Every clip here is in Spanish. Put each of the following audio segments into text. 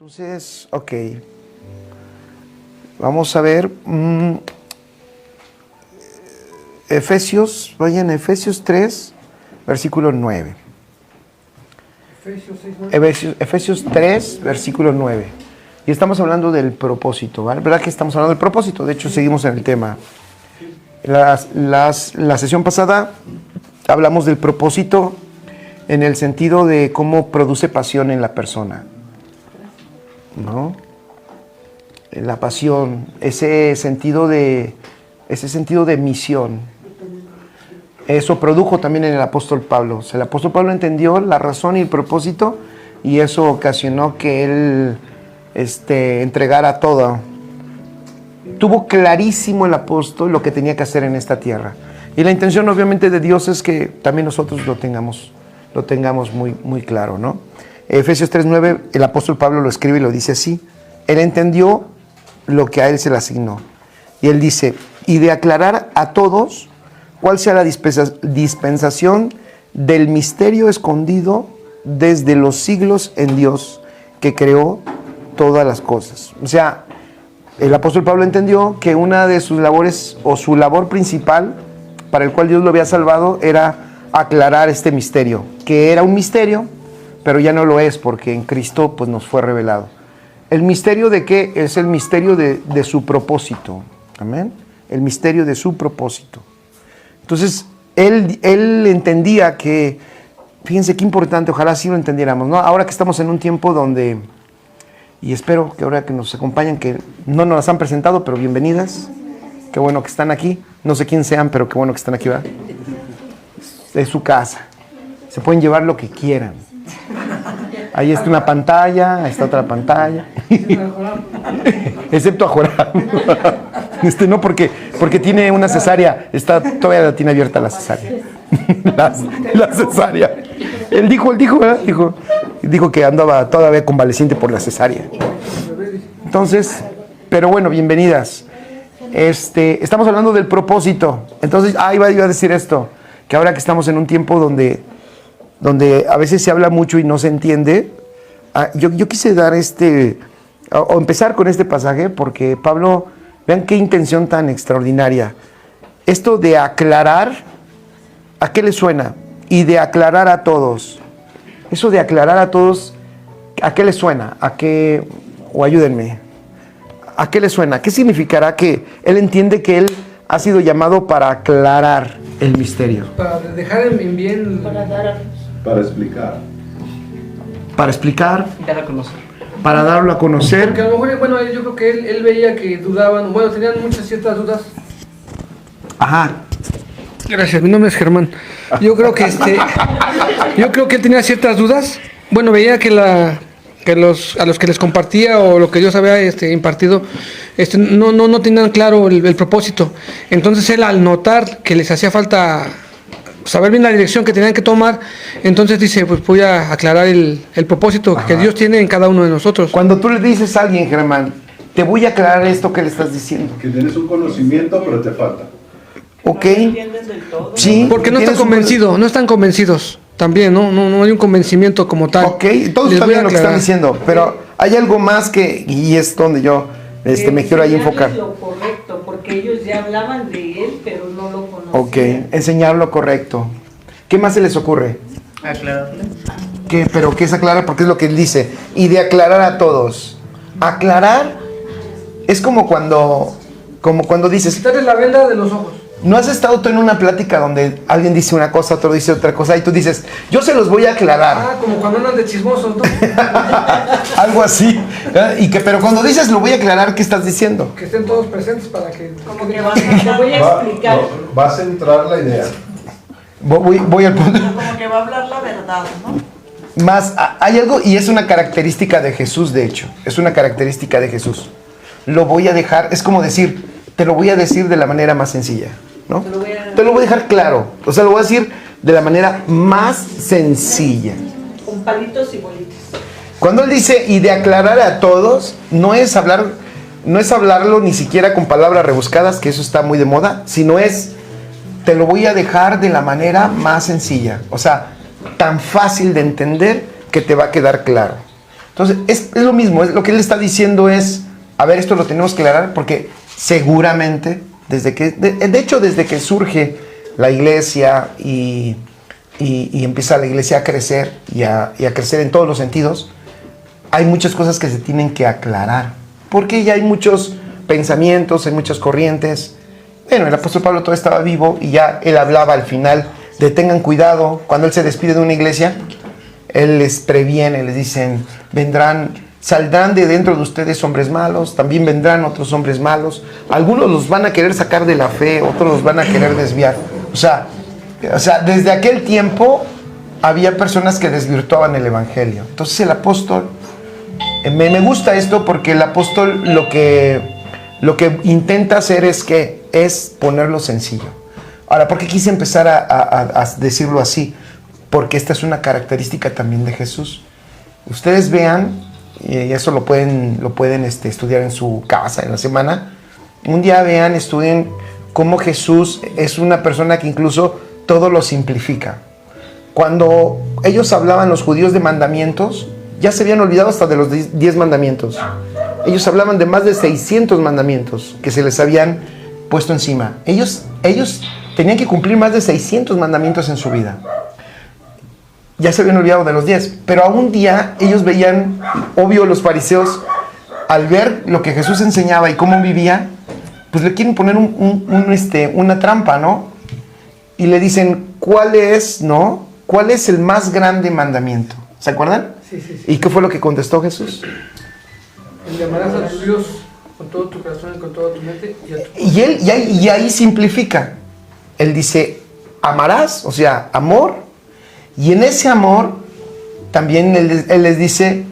Entonces, ok. Vamos a ver. Vayan a Efesios 3, versículo 9. Efesios 3, versículo 9. Y estamos hablando del propósito, ¿vale? ¿Verdad que estamos hablando del propósito? De hecho, seguimos en el tema. La sesión pasada hablamos del propósito en el sentido de cómo produce pasión en la persona, ¿no? La pasión, ese sentido de misión. Eso produjo también en el apóstol Pablo. O sea, el apóstol Pablo entendió la razón y el propósito, y eso ocasionó que él entregara todo. Tuvo clarísimo el apóstol lo que tenía que hacer en esta tierra. Y la intención obviamente de Dios es que también nosotros lo tengamos muy, muy claro, ¿no? Efesios 3:9, el apóstol Pablo lo escribe y lo dice así. Él entendió lo que a él se le asignó. Y él dice, y de aclarar a todos cuál sea la dispensación del misterio escondido desde los siglos en Dios, que creó todas las cosas. O sea, el apóstol Pablo entendió que una de sus labores, o su labor principal, para el cual Dios lo había salvado, era aclarar este misterio, que era un misterio, pero ya no lo es, porque en Cristo pues, nos fue revelado. ¿El misterio de qué? Es el misterio de su propósito. Amén. El misterio de su propósito. Entonces, él entendía que, fíjense qué importante, ojalá sí lo entendiéramos, ¿no? Ahora que estamos en un tiempo donde, y espero que ahora que nos acompañan, que no nos las han presentado, pero bienvenidas. Qué bueno que están aquí. No sé quién sean, pero qué bueno que están aquí, ¿verdad? Es su casa. Se pueden llevar lo que quieran. Ahí está una pantalla, ahí está otra pantalla. Excepto a Joram. No, porque tiene una cesárea. Todavía la tiene abierta la cesárea. La cesárea. Él dijo, ¿verdad? Dijo que andaba todavía convaleciente por la cesárea. Entonces, pero bueno, bienvenidas. Estamos hablando del propósito. Entonces, iba a decir esto, que ahora que estamos en un tiempo donde a veces se habla mucho y no se entiende, yo quise dar o empezar con este pasaje, porque Pablo, vean qué intención tan extraordinaria. Esto de aclarar, ¿a qué le suena? Y de aclarar a todos. Eso de aclarar a todos, ¿a qué le suena? O ayúdenme. ¿A qué le suena? ¿Qué significará que él entiende que él ha sido llamado para aclarar el misterio? Para dejar en bien... Para explicar. Para explicar. Dar a conocer. Para darlo a conocer. Porque a lo mejor, bueno, yo creo que él veía que dudaban, bueno, tenían ciertas dudas. Ajá. Gracias, mi nombre es Germán. Yo creo que él tenía ciertas dudas. Bueno, veía que a los que les compartía, o lo que Dios había impartido, no tenían claro el propósito. Entonces él, al notar que les hacía falta saber bien la dirección que tenían que tomar, entonces dice, pues voy a aclarar el propósito que Dios tiene en cada uno de nosotros. Cuando tú le dices a alguien, Germán, te voy a aclarar esto que le estás diciendo. Que tienes un conocimiento, pero te falta. ¿Ok? No entiendes del todo. Sí. Porque no están convencidos. También, no hay un convencimiento como tal. Ok, todos está bien lo que están diciendo, pero hay algo más y es donde yo me quiero ahí enfocar. Lo correcto, porque ellos ya hablaban de él, pero no lo conocían. Ok, enseñar lo correcto. ¿Qué más se les ocurre? Aclararle. ¿Pero qué es aclarar? Porque es lo que él dice. Y de aclarar a todos. Aclarar es como cuando dices... Quitarle la venda de los ojos. ¿No has estado tú en una plática donde alguien dice una cosa, otro dice otra cosa, y tú dices, yo se los voy a aclarar? Como cuando andan de chismosos, ¿no? Algo así. Pero cuando dices lo voy a aclarar, ¿qué estás diciendo? Que estén todos presentes para que... Como que te voy a explicar. Va a centrar la idea. Voy al punto. Como que va a hablar la verdad, ¿no? Más, hay algo, y es una característica de Jesús, de hecho. Es una característica de Jesús. Lo voy a dejar, es como decir, te lo voy a decir de la manera más sencilla, ¿no? Te lo voy a dejar claro. O sea, lo voy a decir de la manera más sencilla. Con palitos y bolitas. Cuando él dice, y de aclarar a todos, no es hablarlo ni siquiera con palabras rebuscadas, que eso está muy de moda, sino te lo voy a dejar de la manera más sencilla. O sea, tan fácil de entender que te va a quedar claro. Entonces, es lo mismo, es lo que él está diciendo es, a ver, esto lo tenemos que aclarar porque seguramente, de hecho, desde que surge la iglesia y empieza la iglesia a crecer y a crecer en todos los sentidos, hay muchas cosas que se tienen que aclarar, porque ya hay muchos pensamientos, hay muchas corrientes. Bueno, el apóstol Pablo todavía estaba vivo y ya él hablaba al final de tengan cuidado, cuando él se despide de una iglesia, él les previene, les dicen, saldrán de dentro de ustedes hombres malos, también vendrán otros hombres malos, algunos los van a querer sacar de la fe, otros los van a querer desviar. O sea, desde aquel tiempo había personas que desvirtuaban el evangelio. Entonces el apóstol, me gusta esto porque el apóstol lo que intenta hacer es ponerlo sencillo. Ahora, ¿por qué quise empezar a decirlo así? Porque esta es una característica también de Jesús. Ustedes vean, y eso lo pueden estudiar en su casa en la semana. Un día vean, estudien cómo Jesús es una persona que incluso todo lo simplifica. Cuando ellos hablaban, los judíos, de mandamientos, ya se habían olvidado hasta de los 10 mandamientos. Ellos hablaban de más de 600 mandamientos que se les habían puesto encima. Ellos tenían que cumplir más de 600 mandamientos en su vida. Ya se habían olvidado de los 10. Pero a un día ellos veían, obvio, los fariseos, al ver lo que Jesús enseñaba y cómo vivía, pues le quieren poner una trampa, ¿no? Y le dicen, ¿cuál es el más grande mandamiento? ¿Se acuerdan? Sí, sí, sí. ¿Y qué fue lo que contestó Jesús? Y amarás a tu Dios con todo tu corazón y con toda tu mente y a tu... Y ahí simplifica. Él dice, amarás, o sea, amor. Y en ese amor, también él les dice,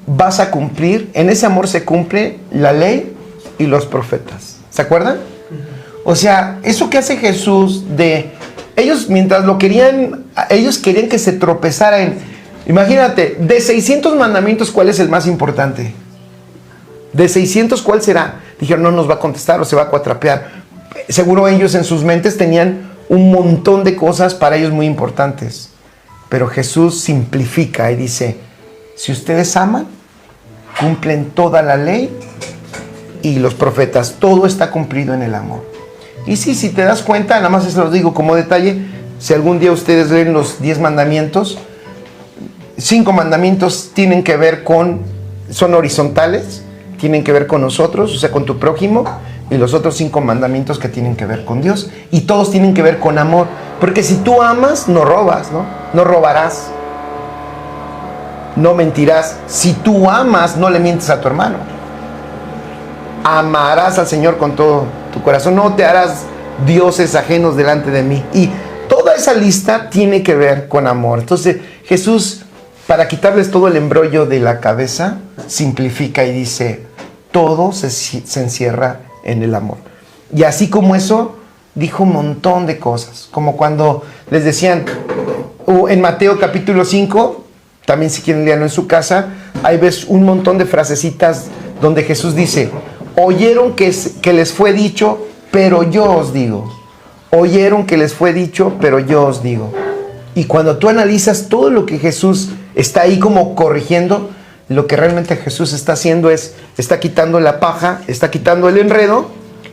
vas a cumplir, en ese amor se cumple la ley y los profetas. ¿Se acuerdan? O sea, eso que hace Jesús ellos mientras lo querían, ellos querían que se tropezara imagínate, de 600 mandamientos, ¿cuál es el más importante? De 600, ¿cuál será? Dijeron, no nos va a contestar o se va a cuatrapear. Seguro ellos en sus mentes tenían un montón de cosas para ellos muy importantes. Pero Jesús simplifica y dice, si ustedes aman, cumplen toda la ley y los profetas. Todo está cumplido en el amor. Y sí, si te das cuenta, nada más se los digo como detalle, si algún día ustedes leen los 10 mandamientos, 5 mandamientos tienen que ver son horizontales, tienen que ver con nosotros, o sea, con tu prójimo, y los otros 5 mandamientos que tienen que ver con Dios, y todos tienen que ver con amor, porque si tú amas, no robas, ¿no? No robarás, no mentirás. Si tú amas, no le mientes a tu hermano. Amarás al Señor con todo tu corazón, no te harás dioses ajenos delante de mí. Y toda esa lista tiene que ver con amor. Entonces Jesús, para quitarles todo el embrollo de la cabeza, simplifica y dice, todo se encierra en el amor. Y así como eso, dijo un montón de cosas, como cuando les decían en Mateo capítulo 5, también si quieren leerlo en su casa, ahí ves un montón de frasecitas donde Jesús dice, oyeron que les fue dicho, pero yo os digo. Oyeron que les fue dicho, pero yo os digo. Y cuando tú analizas todo lo que Jesús está ahí como corrigiendo, lo que realmente Jesús está haciendo está quitando la paja, está quitando el enredo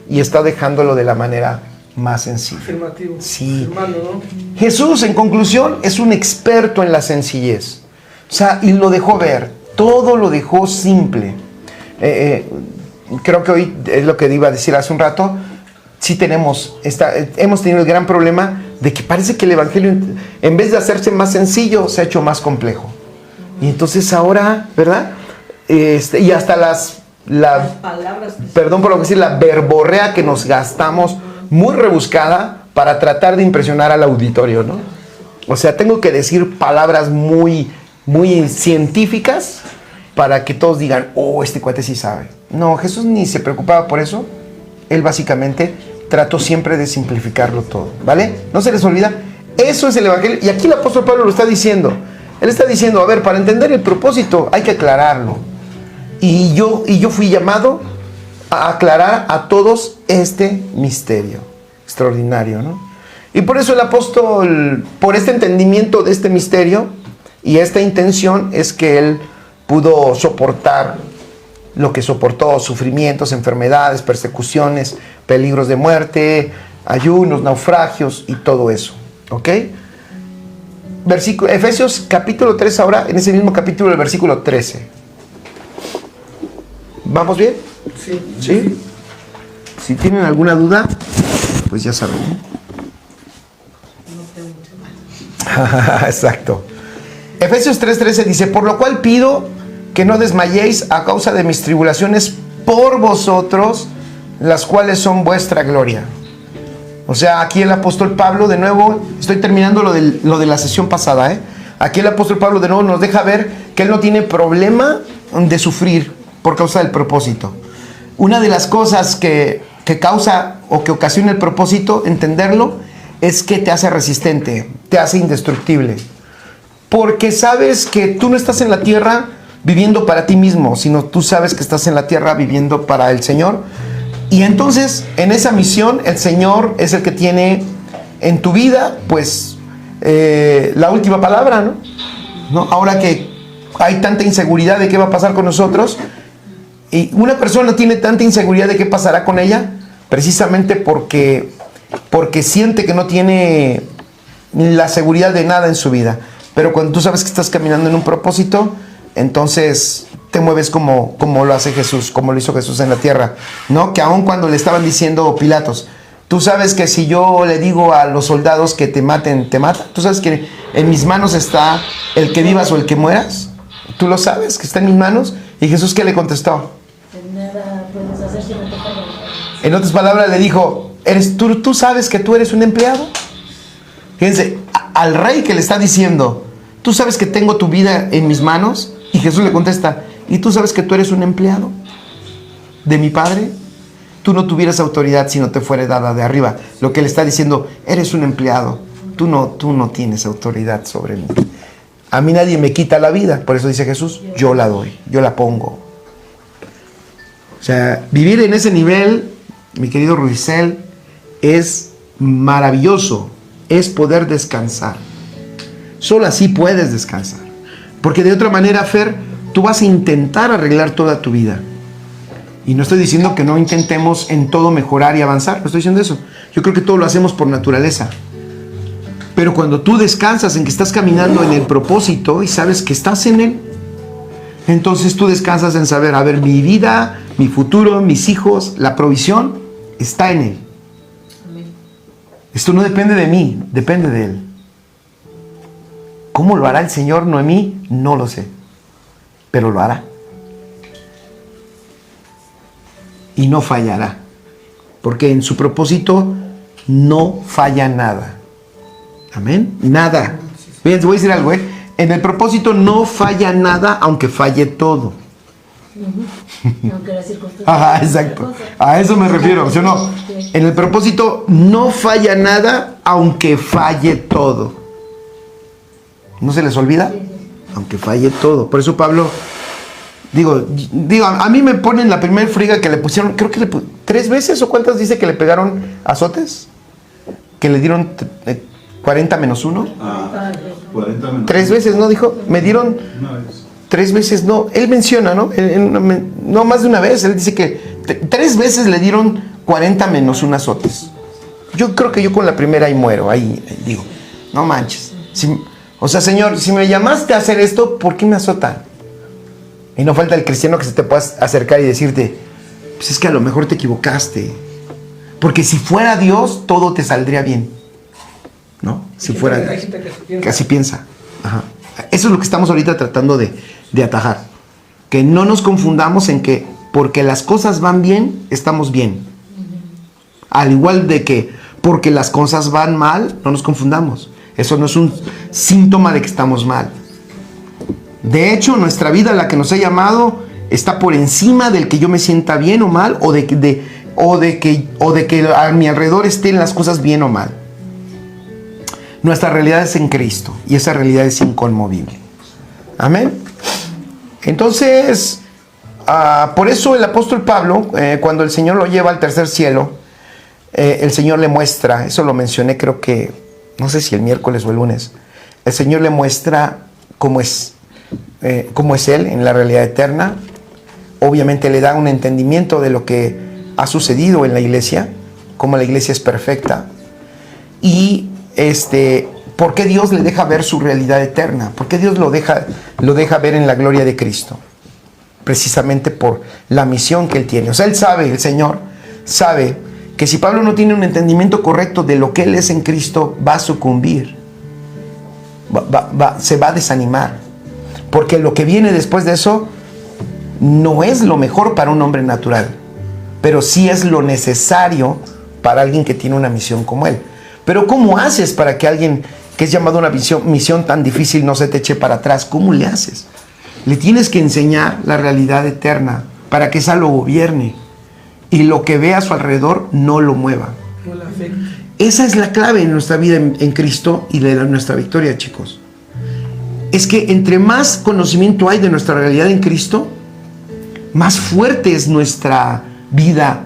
y está dejándolo de la manera más sencilla. Afirmativo. Sí. Afirmando, ¿no? Jesús, en conclusión, es un experto en la sencillez. O sea, y lo dejó ver, todo lo dejó simple. Creo que hoy es lo que iba a decir hace un rato. Sí hemos tenido el gran problema de que parece que el evangelio, en vez de hacerse más sencillo, se ha hecho más complejo. Y entonces ahora, ¿verdad? Y hasta Las palabras que perdón por lo que decir, la verborrea que nos gastamos, muy rebuscada, para tratar de impresionar al auditorio, ¿no? O sea, tengo que decir palabras muy, muy científicas para que todos digan, oh, este cuate sí sabe. No, Jesús ni se preocupaba por eso. Él básicamente trató siempre de simplificarlo todo, ¿vale? No se les olvida, eso es el evangelio. Y aquí el apóstol Pablo lo está diciendo. Él está diciendo, a ver, para entender el propósito hay que aclararlo. Y yo fui llamado a aclarar a todos este misterio extraordinario, ¿no? Y por eso el apóstol, por este entendimiento de este misterio y esta intención, es que él pudo soportar lo que soportó, sufrimientos, enfermedades, persecuciones, peligros de muerte, ayunos, naufragios y todo eso. ¿Ok? Efesios capítulo 3 ahora, en ese mismo capítulo, el versículo 13. ¿Vamos bien? Sí. ¿Sí? Si tienen alguna duda, pues ya saben. Exacto. Efesios 3:13 dice: por lo cual pido que no desmayéis a causa de mis tribulaciones por vosotros, las cuales son vuestra gloria. O sea, aquí el apóstol Pablo, de nuevo, estoy terminando lo de la sesión pasada, ¿eh? Aquí el apóstol Pablo de nuevo nos deja ver que él no tiene problema de sufrir por causa del propósito. Una de las cosas que causa o que ocasiona el propósito, entenderlo, es que te hace resistente, te hace indestructible. Porque sabes que tú no estás en la tierra viviendo para ti mismo, sino tú sabes que estás en la tierra viviendo para el Señor. Y entonces, en esa misión, el Señor es el que tiene en tu vida, pues, la última palabra, ¿no? Ahora que hay tanta inseguridad de qué va a pasar con nosotros, y una persona tiene tanta inseguridad de qué pasará con ella, precisamente porque siente que no tiene la seguridad de nada en su vida. Pero cuando tú sabes que estás caminando en un propósito, entonces te mueves como lo hace Jesús, como lo hizo Jesús en la tierra, ¿no? Que aun cuando le estaban diciendo Pilatos, tú sabes que si yo le digo a los soldados que te maten, te matan. Tú sabes que en mis manos está el que vivas o el que mueras. Tú lo sabes, que está en mis manos. Y Jesús, ¿qué le contestó? Nada puedes hacer si no te pagan. En otras palabras le dijo, ¿tú sabes que tú eres un empleado? Fíjense, al rey que le está diciendo, ¿tú sabes que tengo tu vida en mis manos? Y Jesús le contesta, ¿y tú sabes que tú eres un empleado de mi Padre? Tú no tuvieras autoridad si no te fuera dada de arriba. Lo que le está diciendo, eres un empleado, tú no tienes autoridad sobre mí. A mí nadie me quita la vida, por eso dice Jesús, yo la doy, yo la pongo. O sea, vivir en ese nivel, mi querido Ruicel, es maravilloso, es poder descansar. Solo así puedes descansar. Porque de otra manera, Fer, tú vas a intentar arreglar toda tu vida. Y no estoy diciendo que no intentemos en todo mejorar y avanzar, no estoy diciendo eso. Yo creo que todo lo hacemos por naturaleza. Pero cuando tú descansas en que estás caminando en el propósito y sabes que estás en él, entonces tú descansas en saber, a ver, mi vida, mi futuro, mis hijos, la provisión está en él. Esto no depende de mí, depende de él. ¿Cómo lo hará el Señor Noemí? No lo sé, pero lo hará. Y no fallará, porque en su propósito no falla nada. Amén, nada. Fíjense, voy a decir algo, en el propósito no falla nada, aunque falle todo. Aunque las circunstancias. Ajá, exacto. A eso me refiero, ¿sí o no? En el propósito no falla nada, aunque falle todo. ¿No se les olvida? Aunque falle todo. Por eso Pablo, digo, a mí me ponen la primera friga que le pusieron, creo que 3 veces, o cuántas dice que le pegaron azotes, que le dieron 40 menos 1. 40 menos. 3 veces, ¿no? Dijo, me dieron Una vez. 3 veces, no, él menciona, ¿no? No más de una vez, él dice que 3 veces le dieron 40 menos 1 azotes. Yo creo que yo con la primera ahí muero, ahí digo, no manches. O sea, Señor, si me llamaste a hacer esto, ¿por qué me azotan? Y no falta el cristiano que se te pueda acercar y decirte, pues es que a lo mejor te equivocaste. Porque si fuera Dios, todo te saldría bien. ¿No? Si fuera Dios. Hay gente Que así piensa. Ajá. Eso es lo que estamos ahorita tratando de atajar. Que no nos confundamos en que porque las cosas van bien, estamos bien. Al igual de que porque las cosas van mal, no nos confundamos. Eso no es un síntoma de que estamos mal. De hecho, nuestra vida, la que nos ha llamado, está por encima del que yo me sienta bien o mal, o de que a mi alrededor estén las cosas bien o mal. Nuestra realidad es en Cristo y esa realidad es inconmovible. Amén. Entonces, por eso el apóstol Pablo, cuando el Señor lo lleva al tercer cielo, el Señor le muestra, eso lo mencioné creo que, no sé si el miércoles o el lunes, el Señor le muestra cómo es. cómo es Él en la realidad eterna. Obviamente le da un entendimiento de lo que ha sucedido en la iglesia, cómo la iglesia es perfecta. Y ¿por qué Dios le deja ver su realidad eterna? ¿Por qué Dios lo deja ver en la gloria de Cristo? Precisamente por la misión que Él tiene. O sea, Él sabe, el Señor sabe que si Pablo no tiene un entendimiento correcto de lo que Él es en Cristo, va a sucumbir. Se va a desanimar. Porque lo que viene después de eso no es lo mejor para un hombre natural, pero sí es lo necesario para alguien que tiene una misión como Él. Pero ¿cómo haces para que alguien que es llamado a una misión tan difícil no se te eche para atrás? ¿Cómo le haces? Le tienes que enseñar la realidad eterna para que esa lo gobierne y lo que ve a su alrededor no lo mueva. Esa es la clave en nuestra vida en Cristo y de nuestra victoria, chicos. Es que entre más conocimiento hay de nuestra realidad en Cristo, más fuerte es nuestra vida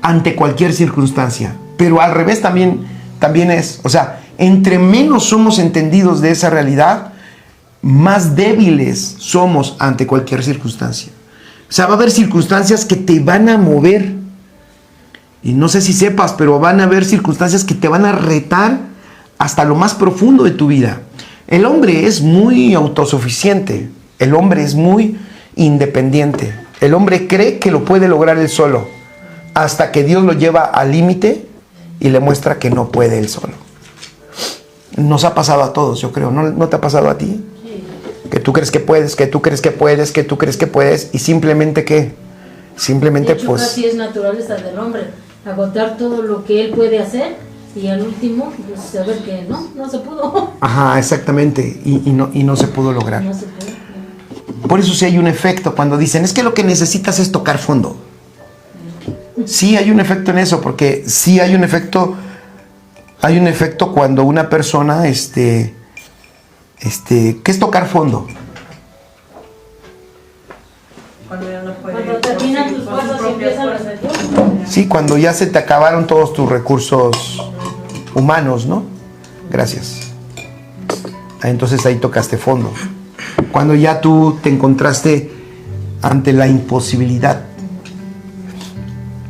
ante cualquier circunstancia. Pero al revés también es, o sea, entre menos somos entendidos de esa realidad, más débiles somos ante cualquier circunstancia. O sea, va a haber circunstancias que te van a mover. Y no sé si sepas, pero van a haber circunstancias que te van a retar hasta lo más profundo de tu vida. El hombre es muy autosuficiente. El hombre es muy independiente. El hombre cree que lo puede lograr él solo, hasta que Dios lo lleva al límite y le muestra que no puede él solo. Nos ha pasado a todos, yo creo. ¿No te ha pasado a ti? Que tú crees que puedes, que tú crees que puedes, que tú crees que puedes, y simplemente ¿qué? Simplemente de hecho, pues... así es naturaleza del hombre, agotar todo lo que él puede hacer y al último pues, saber que no se pudo. Ajá, exactamente, y no se pudo lograr. No se pudo. Por eso sí hay un efecto cuando dicen, es que lo que necesitas es tocar fondo. Sí hay un efecto en eso, porque sí hay un efecto cuando una persona, ¿qué es tocar fondo? Cuando terminan tus fuerzas y empiezan las de Dios. Sí, cuando ya se te acabaron todos tus recursos humanos, ¿no? Gracias. Entonces ahí tocaste fondo. Cuando ya tú te encontraste ante la imposibilidad.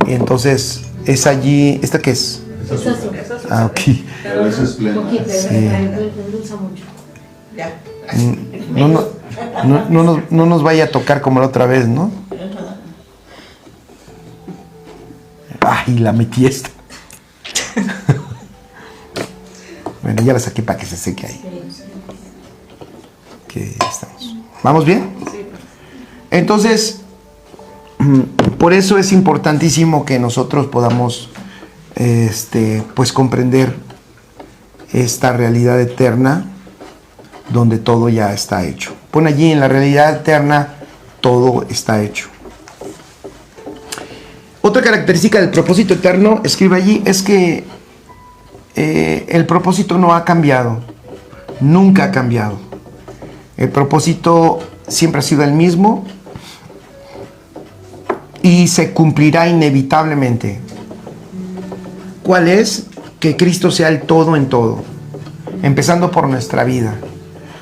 Y entonces es allí, ¿esta qué es? Es eso. Ah, ok. Pero eso es pleno. Poquito, endulza mucho. Ya. No nos vaya a tocar como la otra vez, ¿no? Ay, la metí esta. Bueno, ya la saqué para que se seque ahí. Que estamos. ¿Vamos bien? Entonces, por eso es importantísimo que nosotros podamos pues comprender esta realidad eterna donde todo ya está hecho. Pon allí en la realidad eterna todo está hecho. Otra característica del propósito eterno, escribe allí, es que el propósito no ha cambiado, nunca ha cambiado. El propósito siempre ha sido el mismo y se cumplirá inevitablemente. ¿Cuál es? Que Cristo sea el todo en todo, empezando por nuestra vida.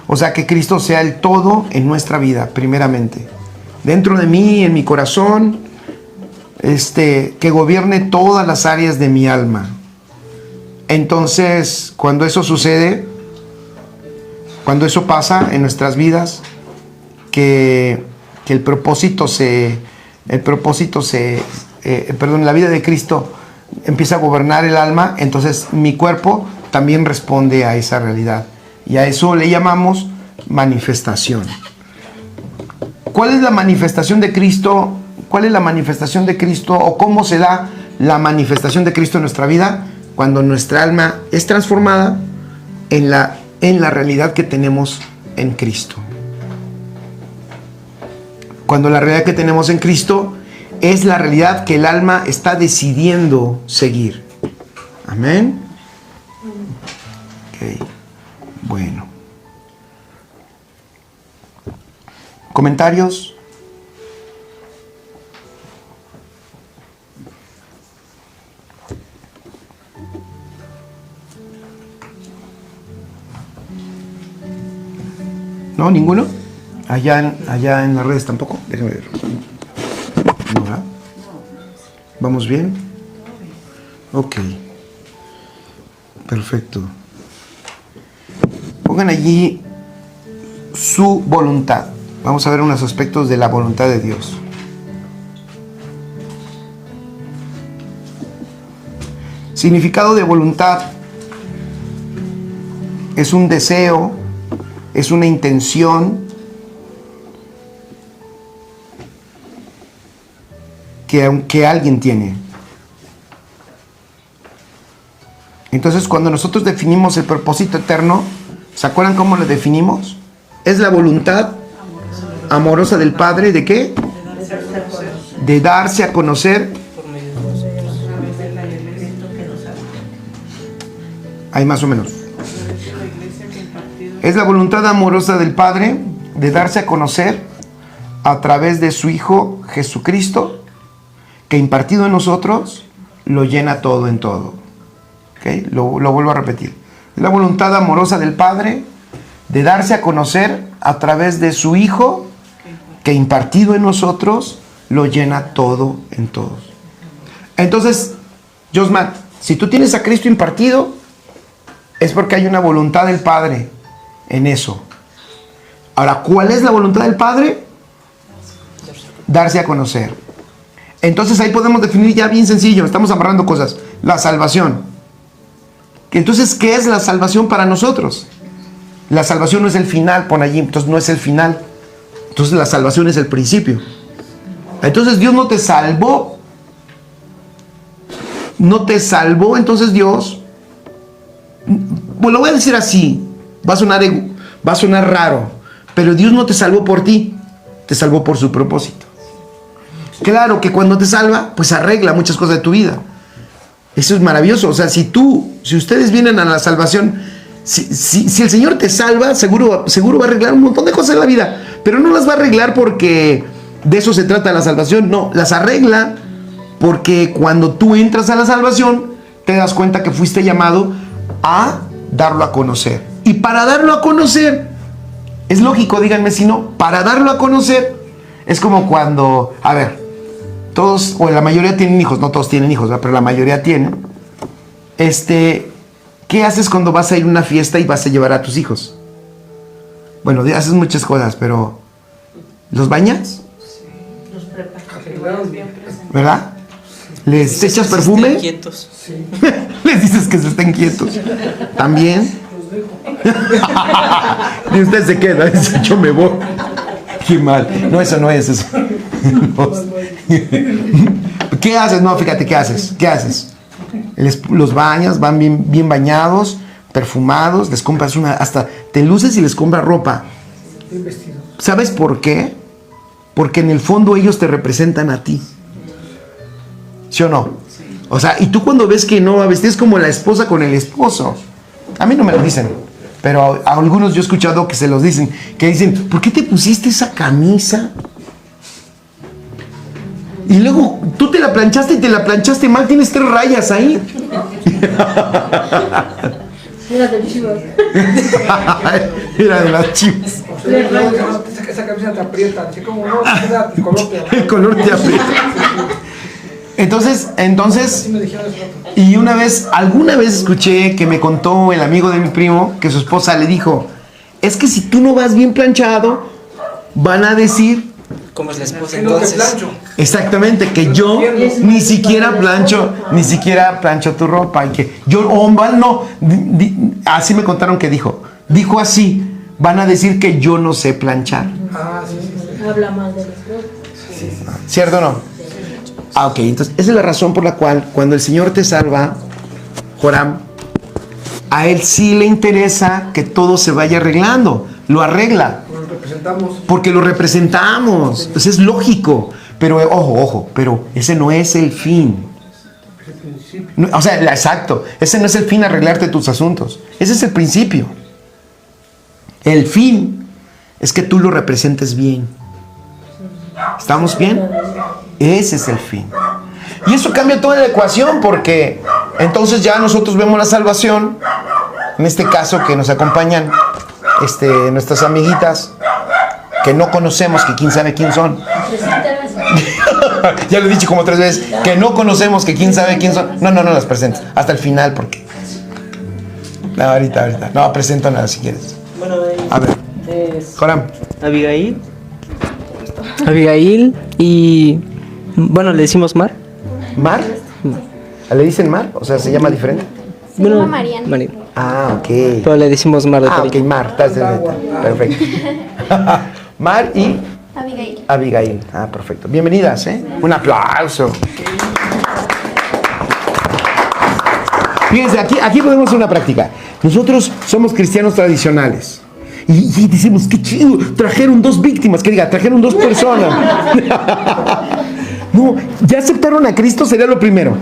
O sea, que Cristo sea el todo en nuestra vida, primeramente. Dentro de mí, en mi corazón, que gobierne todas las áreas de mi alma. Entonces, cuando eso sucede, cuando eso pasa en nuestras vidas, que el propósito la vida de Cristo empieza a gobernar el alma, entonces mi cuerpo también responde a esa realidad. Y a eso le llamamos manifestación. ¿Cuál es la manifestación de Cristo? ¿Cuál es la manifestación de Cristo? ¿O cómo se da la manifestación de Cristo en nuestra vida? Cuando nuestra alma es transformada en la realidad que tenemos en Cristo. Cuando la realidad que tenemos en Cristo es la realidad que el alma está decidiendo seguir. Amén. Ok. Bueno. ¿Comentarios? ¿No? ¿Ninguno? Allá en las redes tampoco. Déjame ver. ¿No, verdad? ¿Vamos bien? Ok. Perfecto. Pongan allí su voluntad. Vamos a ver unos aspectos de la voluntad de Dios. Significado de voluntad. Es un deseo, es una intención que alguien tiene. Entonces, cuando nosotros definimos el propósito eterno, ¿se acuerdan cómo lo definimos? Es la voluntad amorosa del Padre, ¿de qué? De darse a conocer. Ahí más o menos. Es la voluntad amorosa del Padre de darse a conocer a través de su Hijo Jesucristo, que impartido en nosotros lo llena todo en todo. ¿Okay? Lo vuelvo a repetir. Es la voluntad amorosa del Padre de darse a conocer a través de su Hijo, que impartido en nosotros lo llena todo en todos. Entonces, Josman, si tú tienes a Cristo impartido, es porque hay una voluntad del Padre en eso. Ahora, ¿cuál es la voluntad del Padre? Darse a conocer. Entonces ahí podemos definir ya bien sencillo, estamos amarrando cosas. La salvación. Entonces, ¿qué es la salvación para nosotros? La salvación no es el final, pon allí, entonces no es el final. Entonces la salvación es el principio. Entonces Dios no te salvó. No te salvó, entonces Dios, bueno, lo voy a decir así, va a sonar raro, pero Dios no te salvó por ti, te salvó por su propósito. Claro que cuando te salva, pues arregla muchas cosas de tu vida. Eso es maravilloso. O sea, si ustedes vienen a la salvación, si el Señor te salva, seguro va a arreglar un montón de cosas en la vida, pero no las va a arreglar porque de eso se trata la salvación. No, las arregla porque cuando tú entras a la salvación, te das cuenta que fuiste llamado a darlo a conocer. Y para darlo a conocer, es lógico, díganme si no, para darlo a conocer, es como cuando, a ver, todos, o la mayoría tienen hijos, no todos tienen hijos, ¿verdad? Pero la mayoría tienen. ¿Qué haces cuando vas a ir a una fiesta y vas a llevar a tus hijos? Bueno, haces muchas cosas, pero ¿los bañas? Los preparas. ¿Verdad? ¿Les echas perfume? Quietos. Les dices que se estén quietos. ¿También? Y usted se queda, dice, yo me voy. Qué mal. No, eso no es eso. ¿Qué haces? No, fíjate, ¿qué haces? ¿Qué haces? Los bañas, van bien bañados, perfumados, les compras hasta te luces y les compras ropa. ¿Sabes por qué? Porque en el fondo ellos te representan a ti. ¿Sí o no? O sea, y tú cuando ves que no va a vestir, es como la esposa con el esposo. A mí no me lo dicen, pero a algunos yo he escuchado que se los dicen, que dicen, ¿por qué te pusiste esa camisa? Y luego tú te la planchaste y te la planchaste mal, tienes 3 rayas ahí. Era de Chivas. Era de las Chivas. Esa camisa te aprieta, así como no, el color te aprieta. El color te aprieta. Entonces, y alguna vez escuché que me contó el amigo de mi primo que su esposa le dijo, es que si tú no vas bien planchado, van a decir, ¿cómo es la esposa que no te entonces? plancho. exactamente, que yo ni siquiera plancho tu ropa, y que yo, no, así me contaron que dijo así, van a decir que yo no sé planchar. Ah, sí. Habla mal de los dos. ¿Cierto o no? Ok, entonces esa es la razón por la cual cuando el Señor te salva, Joram, a Él sí le interesa que todo se vaya arreglando, lo arregla. Porque lo representamos, pues es lógico, pero ojo, pero ese no es el fin. No, o sea, exacto, ese no es el fin, arreglarte tus asuntos, ese es el principio. El fin es que tú lo representes bien. ¿Estamos bien? Ese es el fin. Y eso cambia toda la ecuación, porque entonces ya nosotros vemos la salvación, en este caso que nos acompañan nuestras amiguitas, que no conocemos, que quién sabe quién son. Preséntalas. Ya lo he dicho como 3 veces, que no conocemos, que quién sabe quién son. No las presentes, hasta el final, porque... No, ahorita. No, preséntalas si quieres. Bueno, A ver, Joram. Abigail y... Bueno, le decimos Mar. ¿Mar? ¿Le dicen Mar? O sea, ¿se llama diferente? Se llama Mariana. Mariana. Ah, ok. Pero le decimos Mar de Ah, ok, cariño. Mar, estás de neta. Perfecto. Mar y Abigail. Abigail. Ah, perfecto. Bienvenidas, ¿eh? Un aplauso. Fíjense, aquí podemos hacer una práctica. Nosotros somos cristianos tradicionales. Y decimos, qué chido, trajeron 2 víctimas, que diga, trajeron 2 personas. No, ya aceptaron a Cristo, sería lo primero.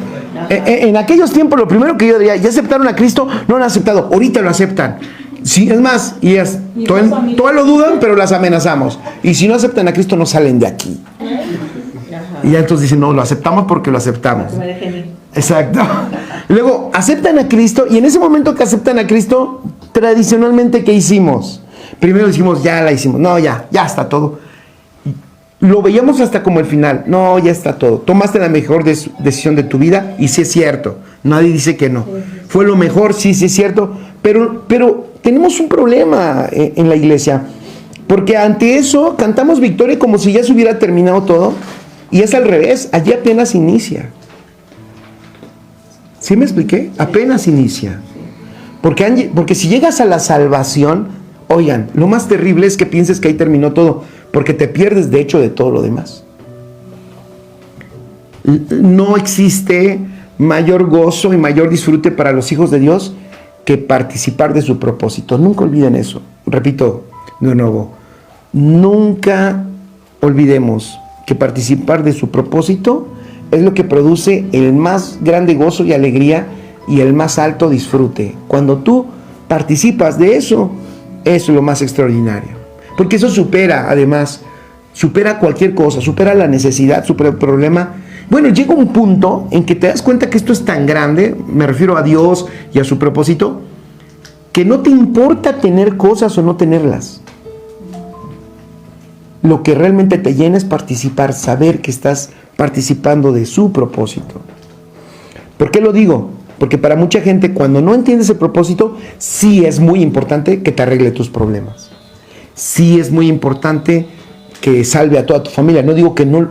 En aquellos tiempos, lo primero que yo diría, ya aceptaron a Cristo, no lo han aceptado, ahorita lo aceptan. Sí, es más, todas lo dudan, pero las amenazamos. Y si no aceptan a Cristo, no salen de aquí. Y ya entonces dicen, no, lo aceptamos porque lo aceptamos. Exacto. Luego, aceptan a Cristo, y en ese momento que aceptan a Cristo, tradicionalmente, ¿qué hicimos? Primero dijimos, ya la hicimos. No, ya está todo. Lo veíamos hasta como el final. No, ya está todo. Tomaste la mejor decisión de tu vida, y sí es cierto. Nadie dice que no. Fue lo mejor, sí es cierto. Pero tenemos un problema en la iglesia. Porque ante eso cantamos victoria como si ya se hubiera terminado todo. Y es al revés. Allí apenas inicia. ¿Sí me expliqué? Apenas inicia. Porque si llegas a la salvación, oigan, lo más terrible es que pienses que ahí terminó todo, porque te pierdes de hecho de todo lo demás. No existe mayor gozo y mayor disfrute para los hijos de Dios que participar de su propósito. Nunca olviden eso. Repito de nuevo, nunca olvidemos que participar de su propósito es lo que produce el más grande gozo y alegría y el más alto disfrute. Cuando tú participas de eso, es lo más extraordinario. Porque eso supera cualquier cosa, supera la necesidad, supera el problema. Bueno, llega un punto en que te das cuenta que esto es tan grande, me refiero a Dios y a su propósito, que no te importa tener cosas o no tenerlas. Lo que realmente te llena es participar, saber que estás participando de su propósito. ¿Por qué lo digo? Porque para mucha gente, cuando no entiende ese propósito, sí es muy importante que te arregle tus problemas. Sí es muy importante que salve a toda tu familia. No digo que no,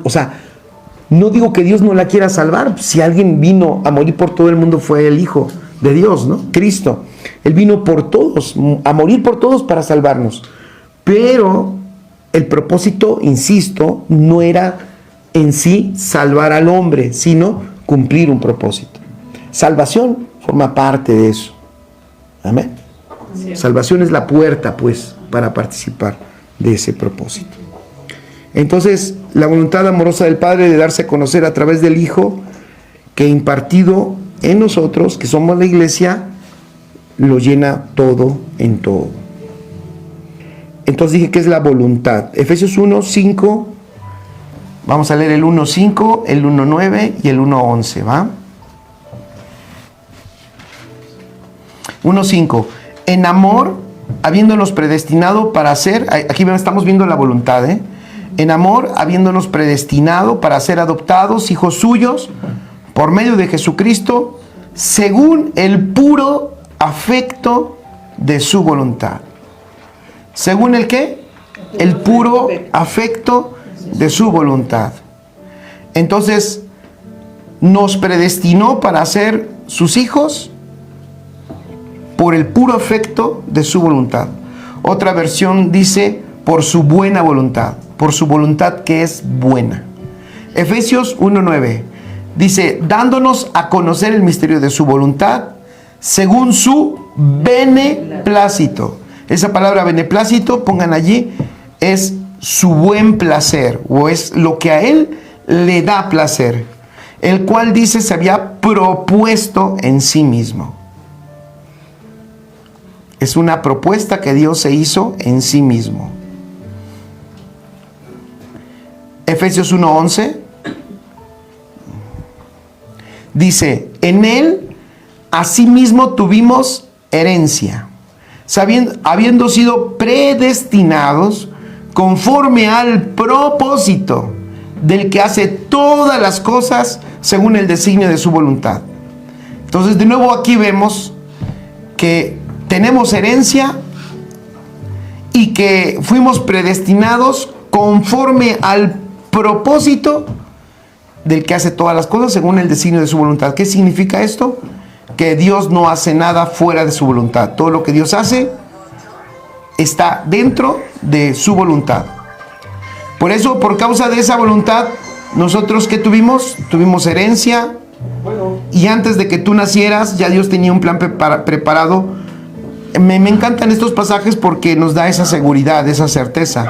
no digo que Dios no la quiera salvar. Si alguien vino a morir por todo el mundo, fue el Hijo de Dios, ¿no? Cristo. Él vino por todos, a morir por todos para salvarnos. Pero el propósito, insisto, no era en sí salvar al hombre, sino cumplir un propósito. Salvación forma parte de eso. Amén. Sí. Salvación es la puerta, pues, para participar de ese propósito. Entonces, la voluntad amorosa del Padre de darse a conocer a través del Hijo, que impartido en nosotros, que somos la iglesia, lo llena todo en todo. Entonces dije que es la voluntad. Efesios 1:5, vamos a leer el 1:5, el 1:9 y el 1:11, ¿va? 1:5. En amor, habiéndonos predestinado para ser, aquí estamos viendo la voluntad, en amor, habiéndonos predestinado para ser adoptados, hijos suyos, por medio de Jesucristo, según el puro afecto de su voluntad. ¿Según el qué? El puro afecto de su voluntad. Entonces, nos predestinó para ser sus hijos por el puro afecto de su voluntad. Otra versión dice, por su buena voluntad, por su voluntad que es buena. Efesios 1:9 dice, dándonos a conocer el misterio de su voluntad, según su beneplácito. Esa palabra beneplácito, pongan allí, es su buen placer, o es lo que a él le da placer, el cual dice se había propuesto en sí mismo. Es una propuesta que Dios se hizo en sí mismo. Efesios 1:11 dice, en él asimismo tuvimos herencia, habiendo sido predestinados conforme al propósito del que hace todas las cosas según el designio de su voluntad. Entonces, de nuevo aquí vemos que tenemos herencia y que fuimos predestinados conforme al propósito del que hace todas las cosas según el designio de su voluntad. ¿Qué significa esto? Que Dios no hace nada fuera de su voluntad. Todo lo que Dios hace está dentro de su voluntad. Por eso, por causa de esa voluntad, nosotros ¿qué tuvimos? Tuvimos herencia. Y antes de que tú nacieras, ya Dios tenía un plan preparado. Me encantan estos pasajes porque nos da esa seguridad, esa certeza.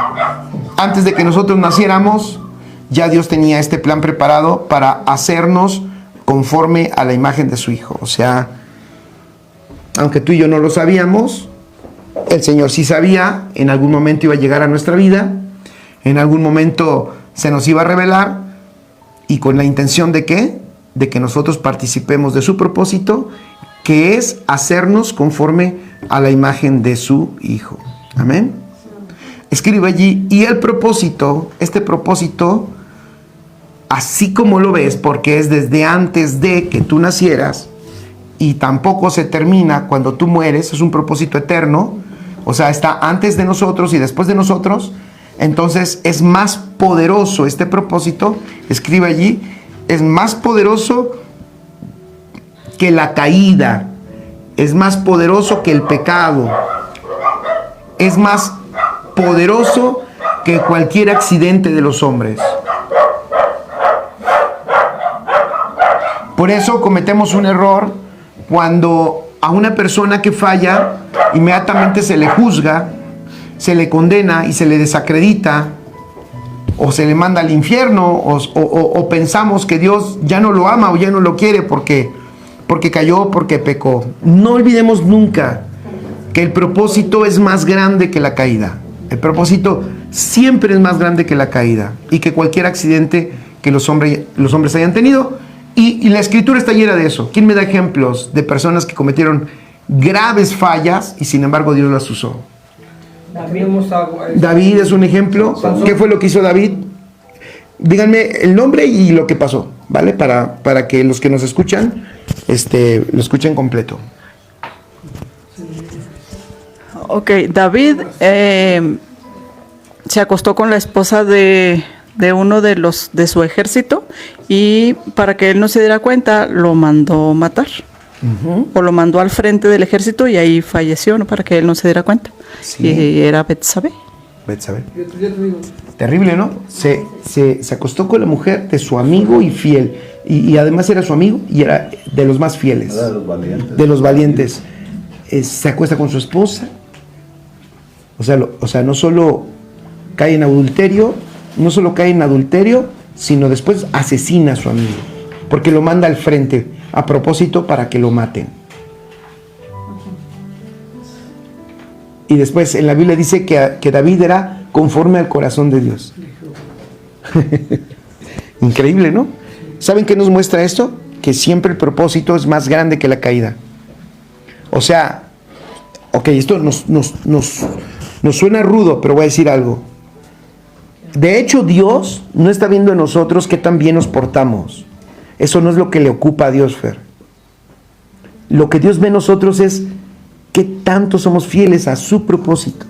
Antes de que nosotros naciéramos, ya Dios tenía este plan preparado para hacernos conforme a la imagen de su Hijo. O sea, aunque tú y yo no lo sabíamos, el Señor sí sabía, en algún momento iba a llegar a nuestra vida, en algún momento se nos iba a revelar, y con la intención de ¿qué? De que nosotros participemos de su propósito, que es hacernos conforme a la imagen de su Hijo. Amén. Escribe allí, y el propósito, este propósito, así como lo ves, porque es desde antes de que tú nacieras, y tampoco se termina cuando tú mueres, es un propósito eterno, o sea, está antes de nosotros y después de nosotros. Entonces es más poderoso este propósito, escribe allí, es más poderoso que la caída, es más poderoso que el pecado, es más poderoso que cualquier accidente de los hombres. Por eso cometemos un error cuando a una persona que falla, inmediatamente se le juzga, se le condena y se le desacredita, o se le manda al infierno, o pensamos que Dios ya no lo ama o ya no lo quiere porque cayó, porque pecó. No olvidemos nunca que el propósito es más grande que la caída. El propósito siempre es más grande que la caída y que cualquier accidente que los hombres hayan tenido. Y la Escritura está llena de eso. ¿Quién me da ejemplos de personas que cometieron graves fallas y sin embargo Dios las usó? David es un ejemplo. ¿Qué fue lo que hizo David? Díganme el nombre y lo que pasó, ¿vale? Para que los que nos escuchan lo escuchen completo. Ok, David se acostó con la esposa de uno de su ejército, y para que él no se diera cuenta lo mandó matar. O lo mandó al frente del ejército y ahí falleció, ¿no? Para que él no se diera cuenta. Sí. Y era Betsabé. Terrible, ¿no? Se acostó con la mujer de su amigo y fiel. Y además era su amigo y era de los más fieles. De los valientes. Se acuesta con su esposa. O sea, no solo cae en adulterio, sino después asesina a su amigo. Porque lo manda al frente a propósito para que lo maten. Y después en la Biblia dice que David era conforme al corazón de Dios. Increíble, ¿no? ¿Saben qué nos muestra esto? Que siempre el propósito es más grande que la caída. O sea, ok, esto nos suena rudo, pero voy a decir algo. De hecho, Dios no está viendo en nosotros qué tan bien nos portamos. Eso no es lo que le ocupa a Dios, Fer. Lo que Dios ve en nosotros es qué tanto somos fieles a su propósito.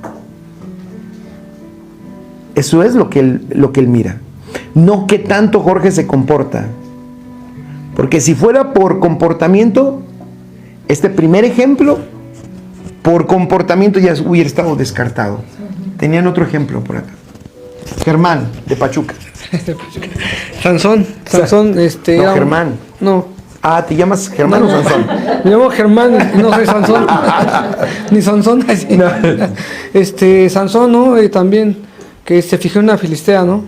Eso es lo que él mira. No qué tanto Jorge se comporta. Porque si fuera por comportamiento, este primer ejemplo, por comportamiento ya hubiera estado descartado. Tenían otro ejemplo por acá. Germán, de Pachuca. Sansón, no, Germán. No. Ah, ¿te llamas Germán o Sansón? Me llamo Germán y no soy Sansón. Ni Sansón. No. Sansón, ¿no? También, que se fijó en una filistea, ¿no?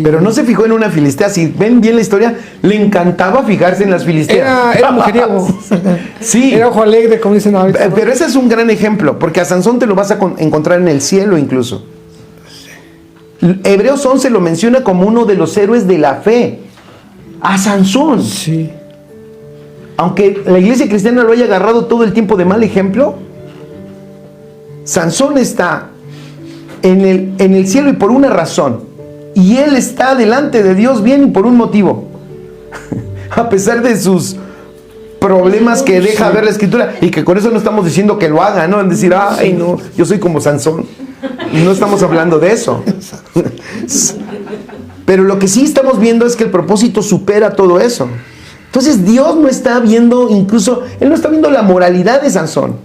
Pero no se fijó en una filistea. Si ven bien la historia, le encantaba fijarse en las filisteas. Era mujeriego. Sí. Era ojo alegre, como dicen ahorita, ¿no? Pero ese es un gran ejemplo, porque a Sansón te lo vas a encontrar en el cielo incluso. Hebreos 11 lo menciona como uno de los héroes de la fe. A Sansón. Sí. Aunque la iglesia cristiana lo haya agarrado todo el tiempo de mal ejemplo, Sansón está en el cielo y por una razón. Y él está delante de Dios bien y por un motivo. A pesar de sus problemas que deja ver la escritura, y que con eso no estamos diciendo que lo haga, ¿no? En decir, ay, no, yo soy como Sansón. No estamos hablando de eso. Pero lo que sí estamos viendo es que el propósito supera todo eso. Entonces Dios no está viendo, incluso, Él no está viendo la moralidad de Sansón.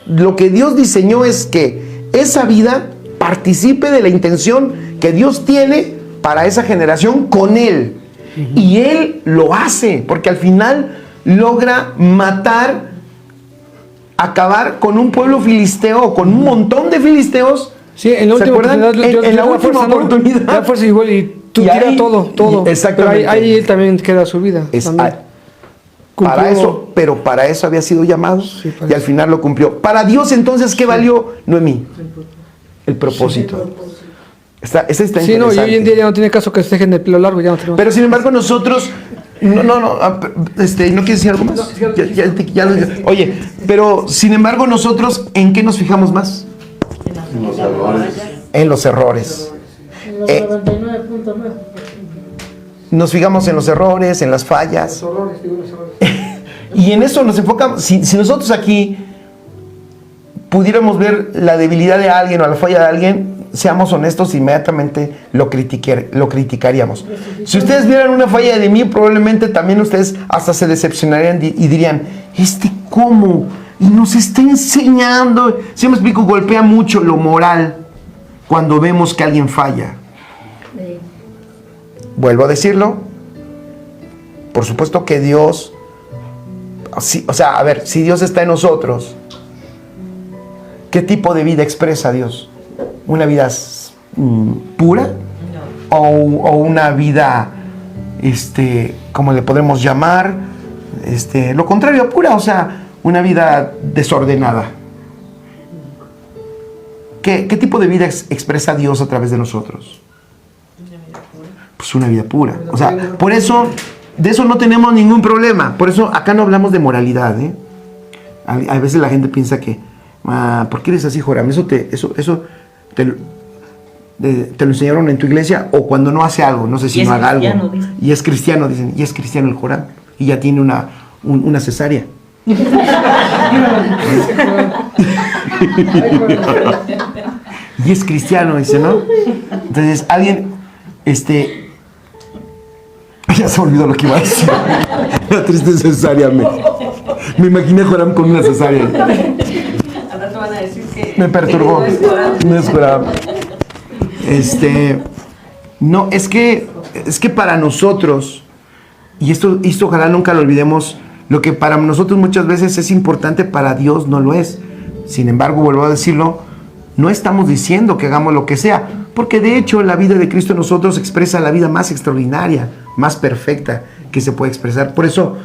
Lo que Dios diseñó es que esa vida participe de la intención que Dios tiene para esa generación con él. Y él lo hace, porque al final logra matar, acabar con un pueblo filisteo, con un montón de filisteos. Sí, en la ¿Se última acuerdan? oportunidad, En la última oportunidad. La fuerza igual y tú Y tiras ahí- todo. exactamente. Pero ahí él también queda su vida. Para eso, pero para eso había sido llamado, Sí, para y al eso. final lo cumplió. Para Dios, entonces, ¿qué valió Noemí? El propósito. Está Sí, no, y interesante. hoy en día ya no tiene caso que se dejen el pelo largo, ya no tenemos. Pero sin embargo nosotros, ¿no quieres decir algo más? Oye, pero sin embargo nosotros, ¿en qué nos fijamos más? Los errores. En los errores. En los 99.9. Nos fijamos en los errores, en las fallas. Y en eso nos enfocamos. Si nosotros aquí pudiéramos ver la debilidad de alguien o la falla de alguien, seamos honestos, inmediatamente lo criticaríamos. Si ustedes vieran una falla de mí, probablemente también ustedes hasta se decepcionarían y dirían, ¿cómo? Y nos está enseñando. Si me explico, golpea mucho lo moral cuando vemos que alguien falla. Vuelvo a decirlo. Por supuesto que Dios, si Dios está en nosotros, ¿qué tipo de vida expresa Dios? ¿Una vida pura? ¿O una vida, como le podemos llamar? Lo contrario a pura, o sea, una vida desordenada. ¿Qué tipo de vida expresa Dios a través de nosotros? Pues una vida pura. O sea, por eso, de eso no tenemos ningún problema. Por eso acá no hablamos de moralidad, ¿eh? A veces la gente piensa que, ¿por qué eres así, Joram? Eso te lo enseñaron en tu iglesia, o cuando no hace algo, no sé si no haga algo. Y es cristiano, dicen, y es cristiano el Joram. Y ya tiene una cesárea. Y es cristiano, dice, ¿no? Entonces, alguien, ya se me olvidó lo que iba a decir. La triste cesárea, me imaginé a Joram con una cesárea. Al rato van a decir que Me perturbó. No esperaba. No, es que para nosotros, y esto ojalá nunca lo olvidemos, lo que para nosotros muchas veces es importante, para Dios no lo es. Sin embargo, vuelvo a decirlo, no estamos diciendo que hagamos lo que sea, porque de hecho la vida de Cristo en nosotros expresa la vida más extraordinaria, más perfecta que se puede expresar. Por eso,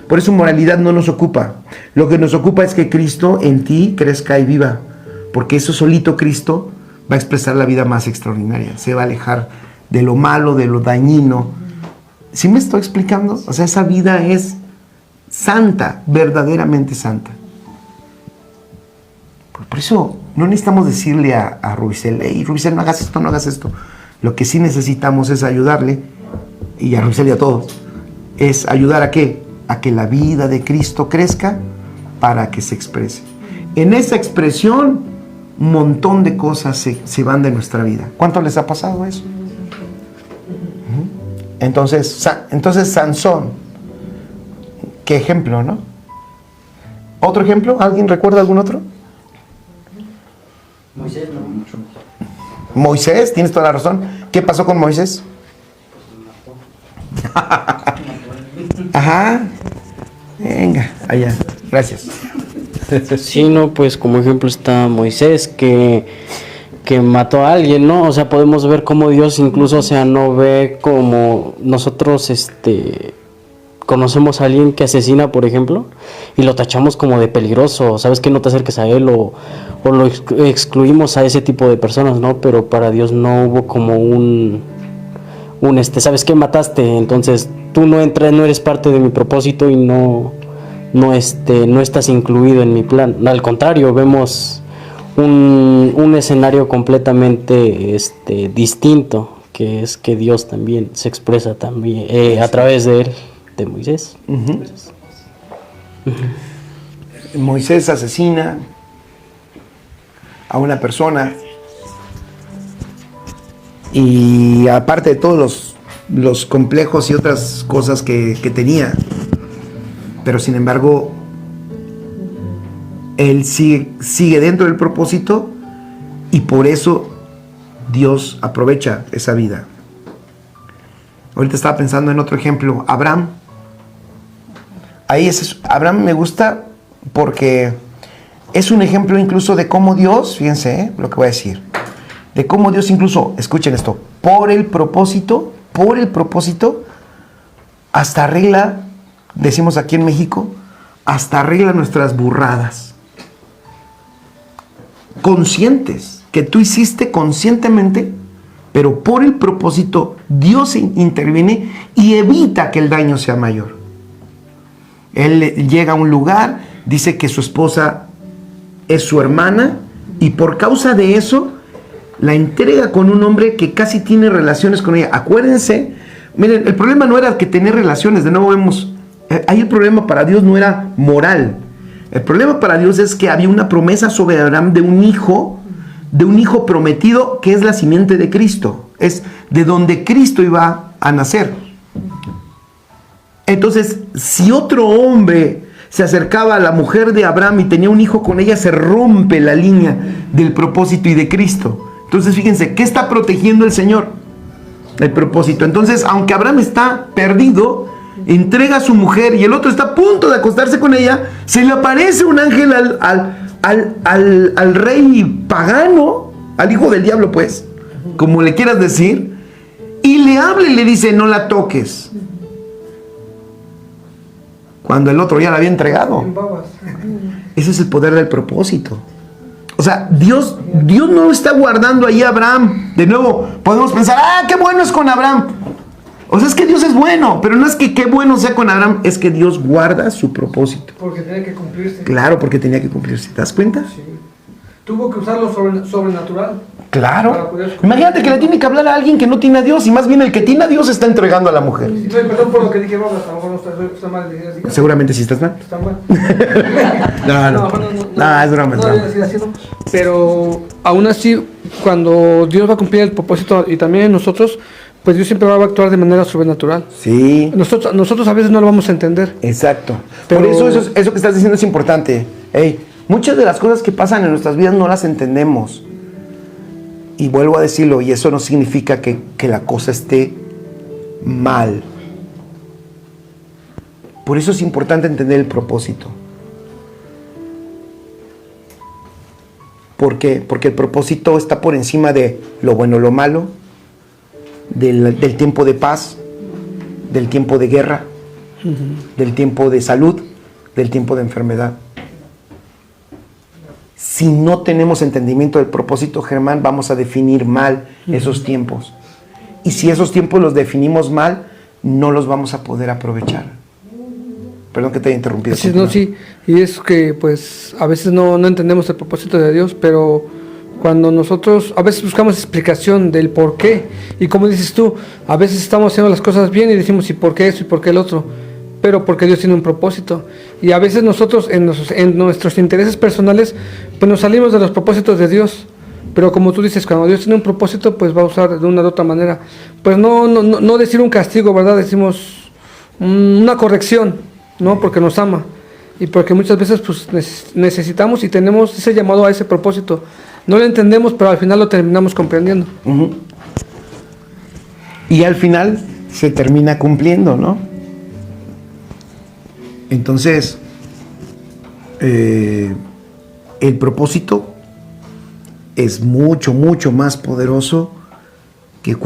por eso moralidad no nos ocupa. Lo que nos ocupa es que Cristo en ti crezca y viva, porque eso solito Cristo va a expresar la vida más extraordinaria. Se va a alejar de lo malo, de lo dañino. ¿Sí me estoy explicando? O sea, esa vida es santa, verdaderamente santa. Por eso no necesitamos decirle a Rubicel, hey, Rubicel, no hagas esto, no hagas esto. Lo que sí necesitamos es ayudarle, y a Rubicel y a todos, es ayudar a ¿qué? A que la vida de Cristo crezca para que se exprese. En esa expresión, un montón de cosas se van de nuestra vida. ¿Cuánto les ha pasado eso? Entonces Sansón, qué ejemplo, ¿no? ¿Otro ejemplo? ¿Alguien recuerda algún otro? Moisés, tienes toda la razón. ¿Qué pasó con Moisés? Ajá. Venga, allá. Gracias. Sí, no, pues como ejemplo está Moisés, que mató a alguien, ¿no? O sea, podemos ver cómo Dios incluso, o sea, no ve como nosotros, conocemos a alguien que asesina, por ejemplo, y lo tachamos como de peligroso, sabes que no te acerques a él, o lo excluimos a ese tipo de personas, ¿no? Pero para Dios no hubo como un ¿sabes qué? Mataste, entonces tú no eres parte de mi propósito y no estás incluido en mi plan. Al contrario, vemos un escenario completamente distinto, que es que Dios también se expresa también a través de él, de Moisés. Moisés asesina a una persona y aparte de todos los complejos y otras cosas que tenía, pero sin embargo él sigue dentro del propósito y por eso Dios aprovecha esa vida. Ahorita estaba pensando en otro ejemplo, Abraham. Abraham me gusta porque es un ejemplo incluso de cómo Dios, fíjense lo que voy a decir, de cómo Dios incluso, escuchen esto, por el propósito, hasta arregla, decimos aquí en México, hasta arregla nuestras burradas. Conscientes, que tú hiciste conscientemente, pero por el propósito Dios interviene y evita que el daño sea mayor. Él llega a un lugar, dice que su esposa es su hermana y por causa de eso la entrega con un hombre que casi tiene relaciones con ella. Acuérdense, miren, el problema no era que tener relaciones, de nuevo vemos, ahí el problema para Dios no era moral. El problema para Dios es que había una promesa sobre Abraham de un hijo prometido que es la simiente de Cristo, es de donde Cristo iba a nacer. Entonces, si otro hombre se acercaba a la mujer de Abraham y tenía un hijo con ella, se rompe la línea del propósito y de Cristo. Entonces, fíjense, ¿qué está protegiendo el Señor? El propósito. Entonces, aunque Abraham está perdido, entrega a su mujer y el otro está a punto de acostarse con ella, se le aparece un ángel al rey pagano, al hijo del diablo, pues, como le quieras decir, y le habla y le dice, no la toques. Cuando el otro ya la había entregado. Ese es el poder del propósito. O sea, Dios no está guardando ahí a Abraham. De nuevo, podemos pensar, qué bueno es con Abraham. O sea, es que Dios es bueno, pero no es que qué bueno sea con Abraham, es que Dios guarda su propósito. Porque tenía que cumplirse. Claro, porque tenía que cumplirse. ¿Te das cuenta? Sí. Tuvo que usar lo sobrenatural. Claro. Imagínate que le tiene que hablar a alguien que no tiene a Dios y más bien el que tiene a Dios está entregando a la mujer. Sí, perdón por lo que dije, Robert, a lo mejor no está mal. Seguramente sí estás mal. Está mal. No, es broma. Pero aún así, cuando Dios va a cumplir el propósito y también nosotros, pues Dios siempre va a actuar de manera sobrenatural. Sí. Nosotros a veces no lo vamos a entender. Exacto. Pero por eso que estás diciendo es importante. Muchas de las cosas que pasan en nuestras vidas no las entendemos. Y vuelvo a decirlo, y eso no significa que la cosa esté mal. Por eso es importante entender el propósito. ¿Por qué? Porque el propósito está por encima de lo bueno o lo malo, del tiempo de paz, del tiempo de guerra, del tiempo de salud, del tiempo de enfermedad. Si no tenemos entendimiento del propósito, Germán, vamos a definir mal esos tiempos. Y si esos tiempos los definimos mal, no los vamos a poder aprovechar. Perdón que te haya interrumpido. Sí, no, sí, y es que pues a veces no entendemos el propósito de Dios, pero cuando nosotros a veces buscamos explicación del por qué, y como dices tú, a veces estamos haciendo las cosas bien y decimos, ¿y por qué eso y por qué el otro? Pero porque Dios tiene un propósito. Y a veces nosotros en nuestros intereses personales pues nos salimos de los propósitos de Dios. Pero como tú dices, cuando Dios tiene un propósito, pues va a usar de una u otra manera. Pues no decir un castigo, ¿verdad? Decimos una corrección, ¿no? Porque nos ama. Y porque muchas veces pues necesitamos y tenemos ese llamado a ese propósito. No lo entendemos, pero al final lo terminamos comprendiendo. Y al final se termina cumpliendo, ¿no? Entonces, el propósito es mucho, mucho más poderoso que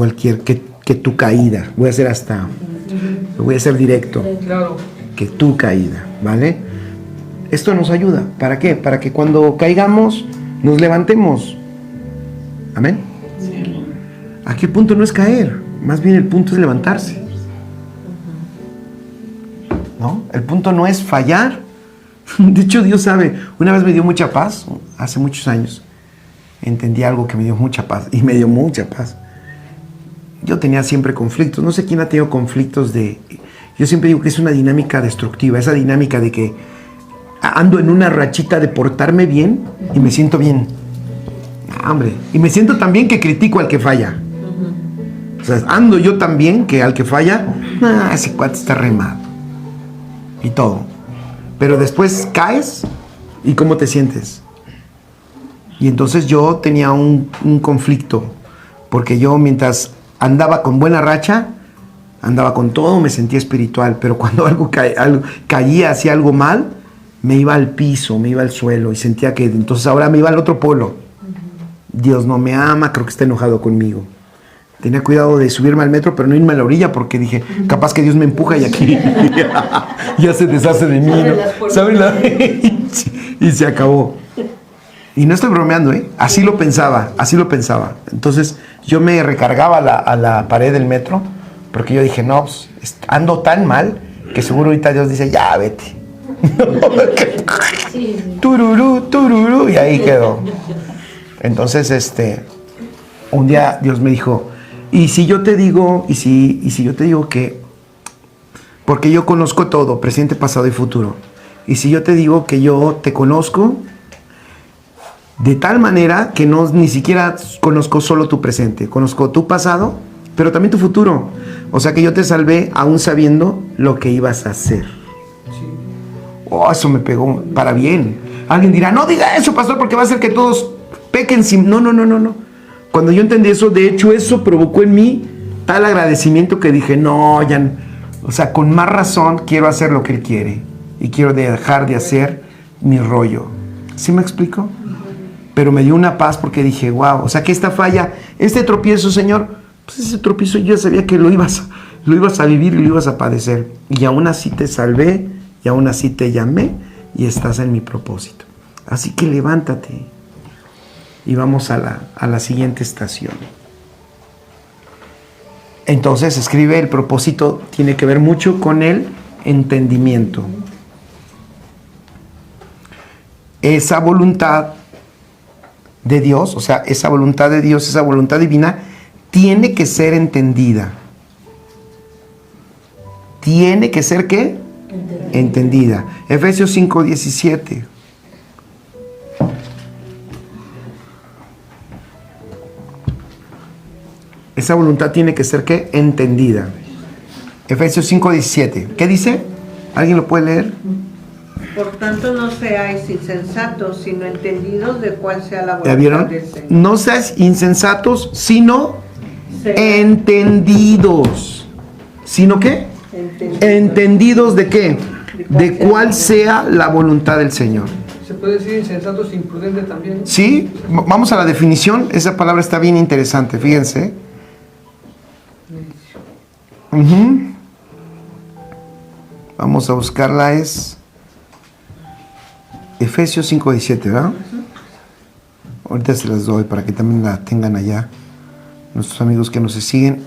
que tu caída. Voy a ser directo. Claro. Que tu caída, ¿vale? Esto nos ayuda. ¿Para qué? Para que cuando caigamos nos levantemos. ¿Amén? Sí. Aquí el punto no es caer, más bien el punto es levantarse. ¿No? El punto no es fallar. De hecho, Dios sabe. Una vez me dio mucha paz, hace muchos años. entendí algo que me dio mucha paz, y me dio mucha paz. Yo tenía siempre conflictos, no sé quién ha tenido conflictos yo siempre digo que es una dinámica destructiva, esa dinámica de que ando en una rachita de portarme bien y me siento bien. Hombre, y me siento tan bien que critico al que falla. O sea, ando yo tan bien que al que falla, ese cuate está remado. Y todo. Pero después caes y ¿cómo te sientes? Y entonces yo tenía un conflicto, porque yo mientras andaba con buena racha, andaba con todo, me sentía espiritual, pero cuando algo caía, hacía algo mal, me iba al piso, me iba al suelo y sentía que entonces ahora me iba al otro polo. Dios no me ama, creo que está enojado conmigo. Tenía cuidado de subirme al metro, pero no irme a la orilla, porque dije, capaz que Dios me empuja y aquí ya se deshace de mí, ¿no? ¿Saben? Y se acabó. Y no estoy bromeando, ¿eh? Así lo pensaba. Entonces yo me recargaba a la pared del metro, porque yo dije, no, pues, ando tan mal que seguro ahorita Dios dice, ya, vete. Tururú, tururú, y ahí quedó. Entonces, un día Dios me dijo, y si yo te digo, y si yo te digo que, porque yo conozco todo, presente, pasado y futuro, y si yo te digo que yo te conozco de tal manera que ni siquiera conozco solo tu presente, conozco tu pasado, pero también tu futuro. O sea que yo te salvé aún sabiendo lo que ibas a hacer. Oh, eso me pegó para bien. Alguien dirá, no diga eso, pastor, porque va a hacer que todos pequen sin... No. Cuando yo entendí eso, de hecho, eso provocó en mí tal agradecimiento que dije, no, ya... O sea, con más razón quiero hacer lo que Él quiere. Y quiero dejar de hacer mi rollo. ¿Sí me explico? Pero me dio una paz porque dije, wow, o sea que esta falla, este tropiezo, Señor, pues ese tropiezo yo ya sabía que lo ibas a vivir y lo ibas a padecer. Y aún así te salvé, y aún así te llamé, y estás en mi propósito. Así que levántate y vamos a la siguiente estación. Entonces escribe, el propósito tiene que ver mucho con el entendimiento. Esa voluntad de Dios, o sea, esa voluntad de Dios, esa voluntad divina, tiene que ser entendida. ¿Tiene que ser qué? Entendida. Efesios 5:17. Esa voluntad tiene que ser ¿qué? Entendida. Efesios 5:17. ¿Qué dice? ¿Alguien lo puede leer? Por tanto, no seáis insensatos, sino entendidos de cuál sea la ¿Ya voluntad vieron? del Señor. No seáis insensatos, sino entendidos. ¿Sino qué? Entendidos de qué? De cuál sea la voluntad del Señor. Se puede decir insensatos, imprudente también. Sí, vamos a la definición. Esa palabra está bien interesante, fíjense. Vamos a buscarla, es Efesios 5:17, ¿verdad? Ahorita se las doy para que también la tengan allá nuestros amigos que nos siguen.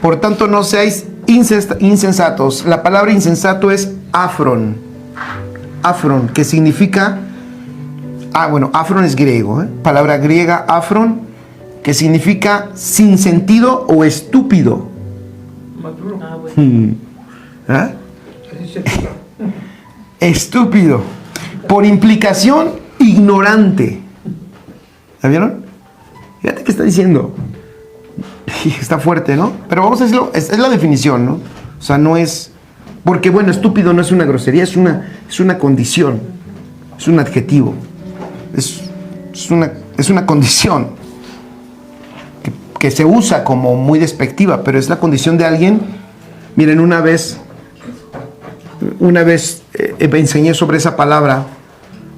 Por tanto, no seáis insensatos. La palabra insensato es afron. Afron, que significa... afron es griego, palabra griega, afron, que significa sin sentido o estúpido. ¿Ah? Estúpido. Por implicación, ignorante. ¿La vieron? Fíjate qué está diciendo. Está fuerte, ¿no? Pero vamos a decirlo, es la definición, ¿no? O sea, no es... Porque, bueno, estúpido no es una grosería, es una condición. Es un adjetivo. Es una condición que se usa como muy despectiva, pero es la condición de alguien. Miren, una vez me enseñé sobre esa palabra,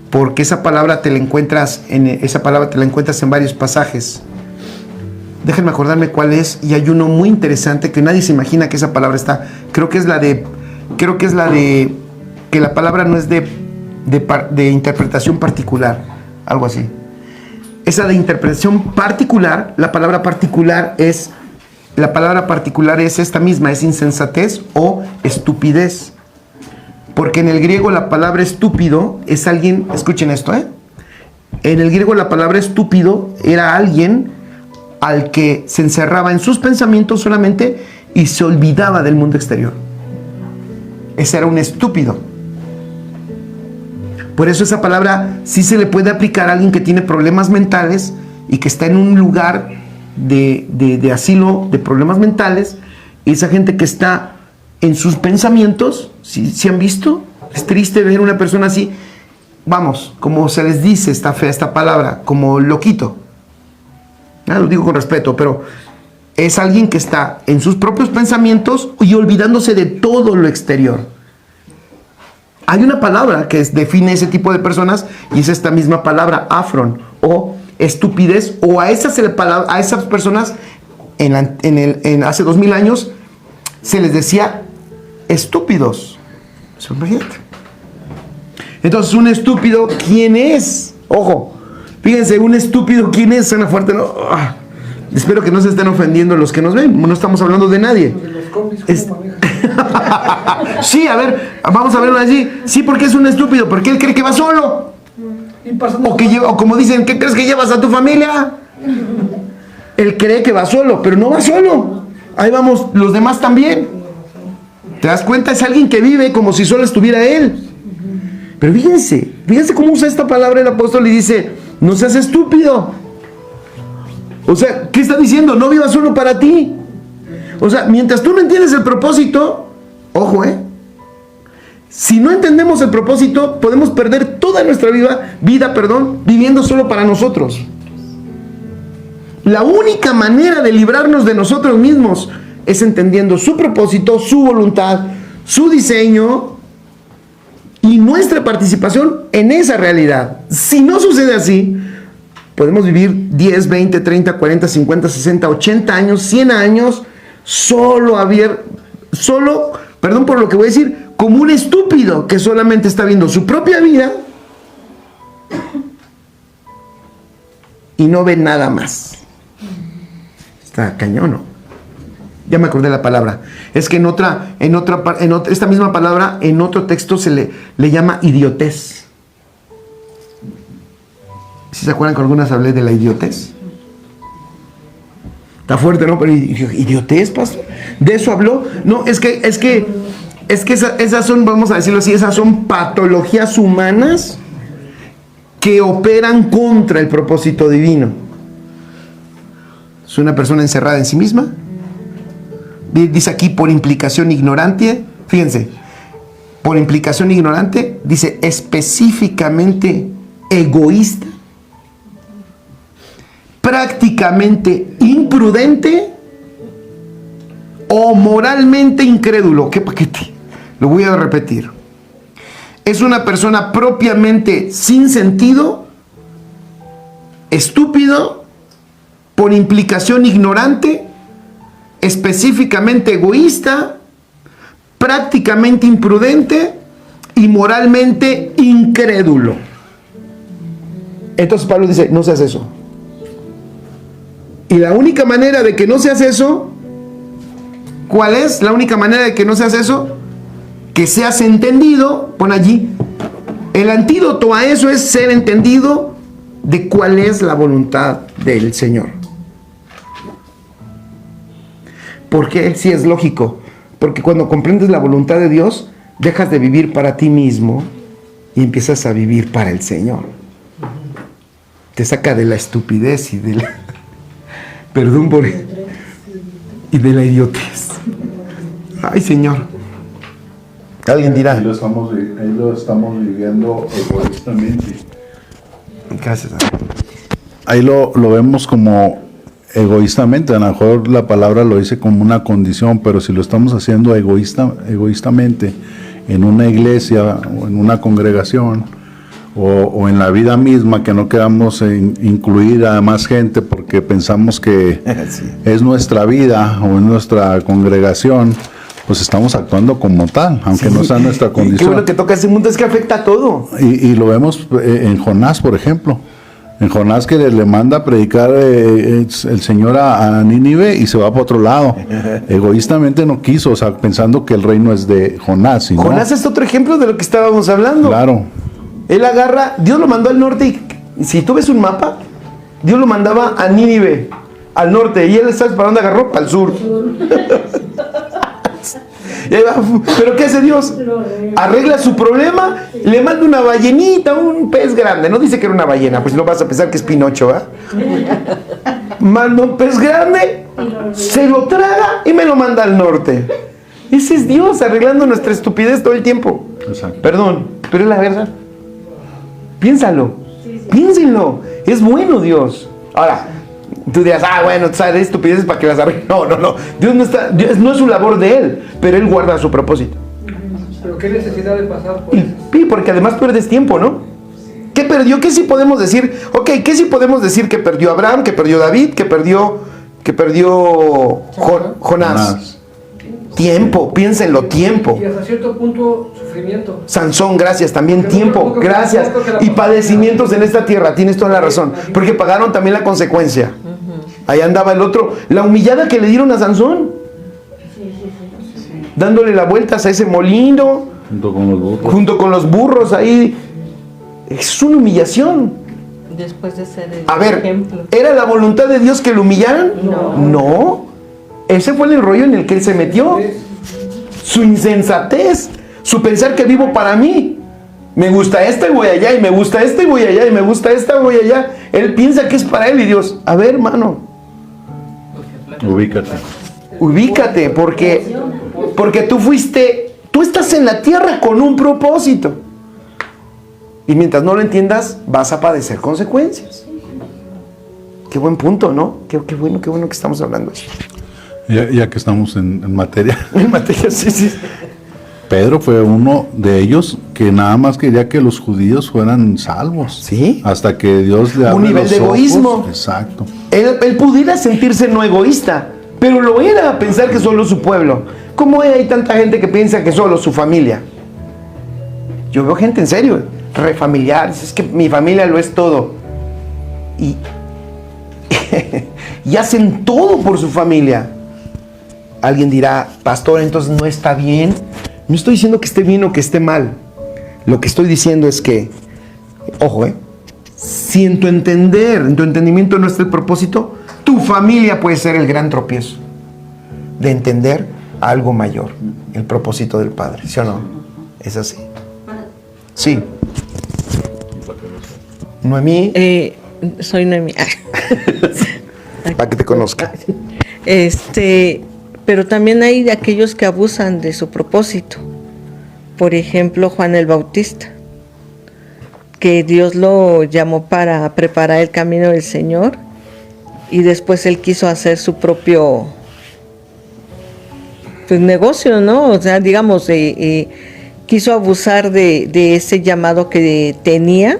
porque esa palabra te la encuentras en varios pasajes. Déjenme acordarme cuál es, y hay uno muy interesante que nadie se imagina que esa palabra está. Creo que es la de que la palabra no es de interpretación particular, algo así. Esa de interpretación particular, la palabra particular es esta misma, es insensatez o estupidez. Porque en el griego la palabra estúpido es alguien, escuchen esto, En el griego la palabra estúpido era alguien al que se encerraba en sus pensamientos solamente y se olvidaba del mundo exterior. Ese era un estúpido. Por eso esa palabra sí se le puede aplicar a alguien que tiene problemas mentales y que está en un lugar de asilo de problemas mentales. Y esa gente que está en sus pensamientos, ¿sí han visto? Es triste ver una persona así, vamos, como se les dice esta fea, esta palabra, como loquito. Lo digo con respeto, pero es alguien que está en sus propios pensamientos y olvidándose de todo lo exterior. Hay una palabra que define ese tipo de personas y es esta misma palabra, afron, o estupidez, o a esas personas hace 2000 años se les decía estúpidos. Imagínate. Entonces, un estúpido, ¿quién es? Ojo, fíjense, un estúpido, ¿quién es? Suena fuerte, ¿no? Espero que no se estén ofendiendo los que nos ven. No estamos hablando de nadie. Sí, a ver, vamos a verlo allí. Sí, porque es un estúpido, porque él cree que va solo. O como dicen, ¿qué crees que llevas a tu familia? Él cree que va solo, pero no va solo. Ahí vamos, los demás también. ¿Te das cuenta? Es alguien que vive como si solo estuviera él. Pero fíjense cómo usa esta palabra el apóstol y dice, no seas estúpido. O sea, ¿qué está diciendo? No vivas solo para ti. O sea, mientras tú no entiendes el propósito, ojo, si no entendemos el propósito, podemos perder toda nuestra vida, viviendo solo para nosotros. La única manera de librarnos de nosotros mismos es entendiendo su propósito, su voluntad, su diseño y nuestra participación en esa realidad. Si no sucede así, podemos vivir 10, 20, 30, 40, 50, 60, 80 años, 100 años, perdón por lo que voy a decir, como un estúpido que solamente está viendo su propia vida y no ve nada más. Está cañón, ¿no? Ya me acordé la palabra. Es que esta misma palabra en otro texto se le llama idiotez. ¿Sí se acuerdan que algunas hablé de la idiotez? Está fuerte, ¿no? Pero idiotez, pastor. ¿De eso habló? No, es que esas son, vamos a decirlo así, esas son patologías humanas que operan contra el propósito divino. Es una persona encerrada en sí misma. Dice aquí por implicación ignorante. Fíjense, por implicación ignorante, dice específicamente egoísta, prácticamente imprudente o moralmente incrédulo. ¿Qué paquete? Lo voy a repetir. Es una persona propiamente sin sentido, estúpido, por implicación ignorante, específicamente egoísta, prácticamente imprudente y moralmente incrédulo. Entonces Pablo dice, no seas eso. Y la única manera de que no seas eso, ¿cuál es la única manera de que no seas eso? Que seas entendido, pon allí. El antídoto a eso es ser entendido de cuál es la voluntad del Señor. ¿Por qué? Sí, es lógico. Porque cuando comprendes la voluntad de Dios, dejas de vivir para ti mismo y empiezas a vivir para el Señor. Te saca de la estupidez y de la... Perdón por... y de la idiotez. Ay, Señor. Alguien dirá. Ahí lo estamos viviendo egoístamente. Gracias. Ahí lo vemos como egoístamente. A lo mejor la palabra lo dice como una condición, pero si lo estamos haciendo egoístamente en una iglesia o en una congregación o en la vida misma, que no queramos incluir a más gente porque pensamos que sí, es nuestra vida o es nuestra congregación, pues estamos actuando como tal, aunque sí, no sea nuestra condición. Qué bueno que toca ese mundo, es que afecta a todo. Y lo vemos en Jonás, por ejemplo. En Jonás, que le manda a predicar el Señor a Nínive y se va para otro lado. Egoístamente no quiso, o sea, pensando que el reino es de Jonás. Jonás es otro ejemplo de lo que estábamos hablando. Claro. Él agarra, Dios lo mandó al norte y Si tú ves un mapa, Dios lo mandaba a Nínive, al norte, y él, ¿sabes para dónde agarró? Para el sur. Y ahí va, ¿pero qué hace Dios? Arregla su problema, le manda una ballenita, un pez grande. No dice que era una ballena, pues no vas a pensar que es Pinocho, ¿eh? Manda un pez grande, se lo traga y me lo manda al norte. Ese es Dios arreglando nuestra estupidez todo el tiempo. Exacto. Perdón, pero es la verdad. Piénsalo, piénsenlo. Es bueno Dios. Ahora, tú dirás, bueno, sabes, estupideces para que las arregle. No. Dios no es su labor de Él, pero Él guarda su propósito. Pero qué necesidad de pasar por eso. Y porque además pierdes tiempo, ¿no? ¿Qué perdió? ¿Qué sí podemos decir? Ok, ¿qué sí podemos decir que perdió Abraham, que perdió David, que perdió Jonás? Tiempo, piénsenlo, tiempo. Y hasta cierto punto, sufrimiento. Sansón, gracias, también tiempo, gracias. Y padecimientos en esta tierra, tienes toda la razón. Porque pagaron también la consecuencia. Ahí andaba el otro, la humillada que le dieron a Sansón. Dándole la vuelta a ese molino. Junto con los burros ahí. Es una humillación. Después de ser el A ver, ejemplo. ¿era la voluntad de Dios que lo humillaran? No. Ese fue el rollo en el que él se metió. Su insensatez, su pensar que vivo para mí. Me gusta esta y voy allá, y me gusta esta y voy allá, y me gusta esta y voy allá. Él piensa que es para él y Dios. A ver, hermano. Ubícate, porque tú estás en la tierra con un propósito. Y mientras no lo entiendas, vas a padecer consecuencias. Qué buen punto, ¿no? Qué bueno que estamos hablando de eso. Ya que estamos en materia. En materia, sí. Pedro fue uno de ellos que nada más quería que los judíos fueran salvos. Sí. Hasta que Dios le abre Un nivel los de ojos. egoísmo. Exacto. Él pudiera sentirse no egoísta, pero lo era pensar que solo su pueblo. ¿Cómo hay tanta gente que piensa que solo su familia? Yo veo gente en serio, re familiar, es que mi familia lo es todo. Y hacen todo por su familia. Alguien dirá, pastor, entonces no está bien. No estoy diciendo que esté bien o que esté mal. Lo que estoy diciendo es que, ojo, si en tu entendimiento no está el propósito, tu familia puede ser el gran tropiezo de entender algo mayor, el propósito del Padre, ¿sí o no? Es así. Sí. Noemí. Soy Noemí. Para que te conozca. Pero también hay aquellos que abusan de su propósito. Por ejemplo, Juan el Bautista, que Dios lo llamó para preparar el camino del Señor y después él quiso hacer su propio negocio, ¿no? O sea, digamos, quiso abusar de ese llamado que tenía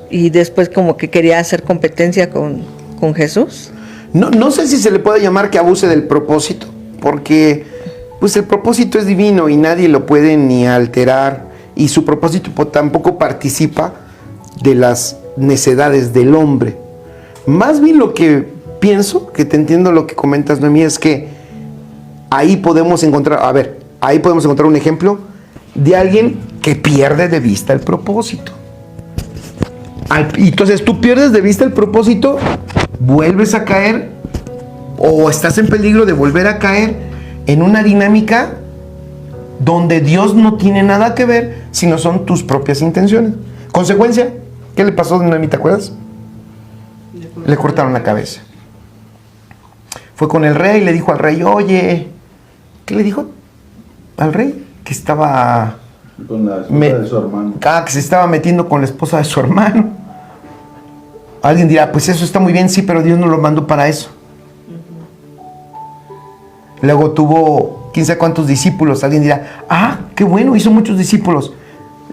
y después como que quería hacer competencia con Jesús. No sé si se le puede llamar que abuse del propósito, porque pues el propósito es divino y nadie lo puede ni alterar, y su propósito tampoco participa de las necedades del hombre. Más bien lo que pienso, que te entiendo lo que comentas, Noemí, es que ahí podemos encontrar un ejemplo de alguien que pierde de vista el propósito. Entonces tú pierdes de vista el propósito, vuelves a caer o estás en peligro de volver a caer en una dinámica donde Dios no tiene nada que ver, sino son tus propias intenciones. Consecuencia, ¿qué le pasó a Noemí? ¿Te acuerdas? Le cortaron la cabeza. Fue con el rey y le dijo al rey, oye, ¿qué le dijo al rey? Que estaba Con la esposa de su hermano. Que se estaba metiendo con la esposa de su hermano. Alguien dirá, pues eso está muy bien, sí, pero Dios no lo mandó para eso. Luego tuvo 15 cuántos discípulos. Alguien dirá, qué bueno, hizo muchos discípulos.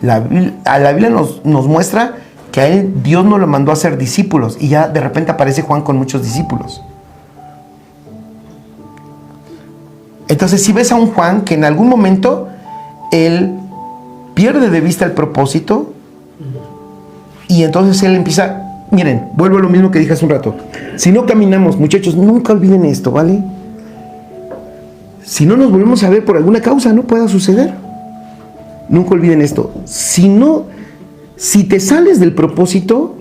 La Biblia nos muestra que a él Dios no lo mandó a hacer discípulos, y ya de repente aparece Juan con muchos discípulos. Entonces, si ves a un Juan que en algún momento él pierde de vista el propósito, y entonces él empieza, miren, vuelvo a lo mismo que dije hace un rato. Si no caminamos, muchachos, nunca olviden esto, ¿vale? Si no nos volvemos a ver por alguna causa, no pueda suceder. Nunca olviden esto. Si te sales del propósito,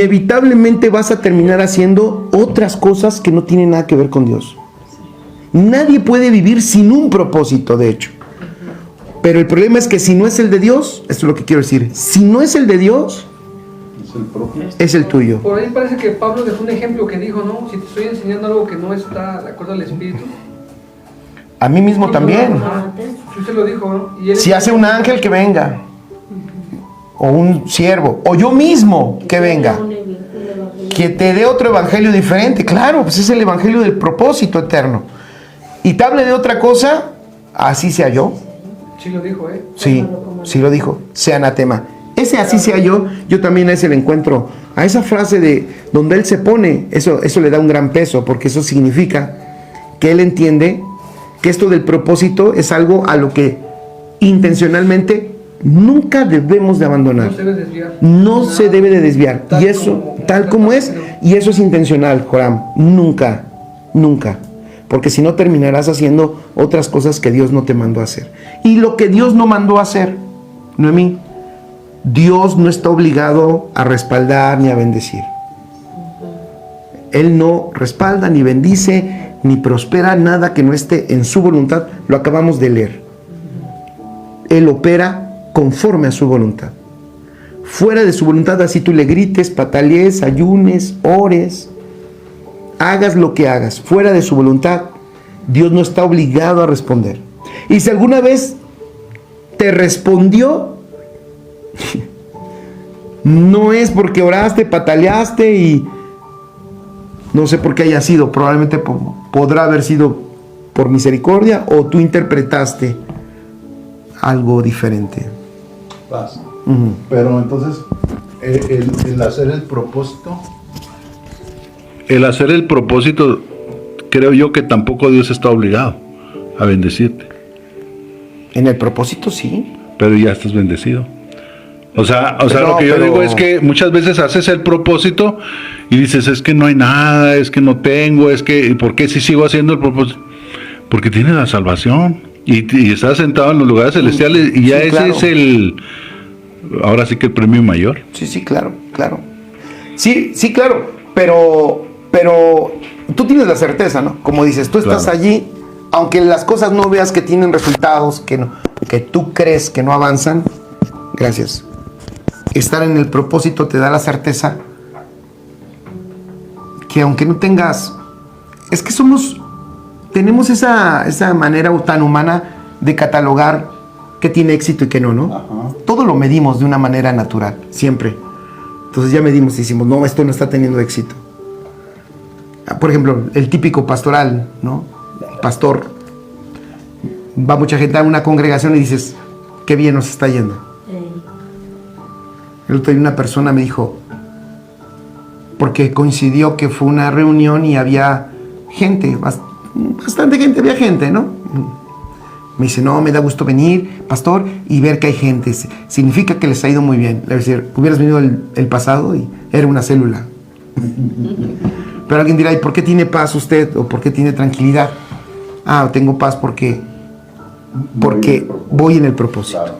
inevitablemente vas a terminar haciendo otras cosas que no tienen nada que ver con Dios. Nadie puede vivir sin un propósito, de hecho. Pero el problema es que si no es el de Dios, esto es lo que quiero decir, si no es el de Dios, es el tuyo. Por ahí parece que Pablo dejó un ejemplo que dijo, ¿no? Si te estoy enseñando algo que no está de acuerdo al Espíritu. A mí mismo también. Si usted lo dijo, ¿no? Y él Si hace un ángel que venga, o un siervo, o yo mismo que venga, que te dé otro evangelio diferente, claro, pues es el evangelio del propósito eterno. Y te hable de otra cosa, así sea yo. Sí lo dijo, ¿eh? Sí, sí lo dijo, sea anatema. Ese así sea yo también a ese le encuentro, a esa frase de donde él se pone, eso le da un gran peso, porque eso significa que él entiende que esto del propósito es algo a lo que intencionalmente nunca debemos de abandonar. No se debe desviar. No se debe de desviar. Tal Y eso, como- tal como es, y eso es intencional, Joram. Nunca, nunca. Porque si no terminarás haciendo otras cosas que Dios no te mandó a hacer. Y lo que Dios no mandó a hacer, Noemí, Dios no está obligado a respaldar ni a bendecir. Él no respalda, ni bendice, ni prospera nada que no esté en su voluntad. Lo acabamos de leer. Él opera conforme a su voluntad. Fuera de su voluntad, así tú le grites, patalees, ayunes, ores, hagas lo que hagas, fuera de su voluntad, Dios no está obligado a responder. Y si alguna vez te respondió, no es porque oraste, pataleaste y no sé por qué haya sido, probablemente podrá haber sido por misericordia o tú interpretaste algo diferente. Paz. Pero entonces, el hacer el propósito, creo yo que tampoco Dios está obligado a bendecirte. En el propósito sí. Pero ya estás bendecido. O sea, Pero, lo que yo pero- digo es que muchas veces haces el propósito y dices, es que no hay nada, es que no tengo, es que, ¿por qué si sigo haciendo el propósito? Porque tienes la salvación y estás sentado en los lugares celestiales y ya Sí, ese claro. es ahora sí que el premio mayor. Sí, claro, claro. Sí, claro, pero tú tienes la certeza, ¿no? Como dices, tú estás Claro. allí, aunque las cosas no veas que tienen resultados, que tú crees que no avanzan, gracias. Estar en el propósito te da la certeza que aunque no tengas, es que tenemos esa manera tan humana de catalogar qué tiene éxito y qué no, ¿no? Ajá. Todo lo medimos de una manera natural, siempre. Entonces ya medimos y decimos, no, esto no está teniendo éxito. Por ejemplo, el típico pastoral, ¿no? El pastor, va mucha gente a una congregación y dices, qué bien nos está yendo. El otro día una persona me dijo, porque coincidió que fue una reunión y había gente, bastante gente, había gente, ¿no? Me dice, no, me da gusto venir, pastor, y ver que hay gente. Significa que les ha ido muy bien. Es decir, hubieras venido el pasado y era una célula. Pero alguien dirá, ¿y por qué tiene paz usted? ¿O por qué tiene tranquilidad? Ah, tengo paz porque voy en el propósito. Claro.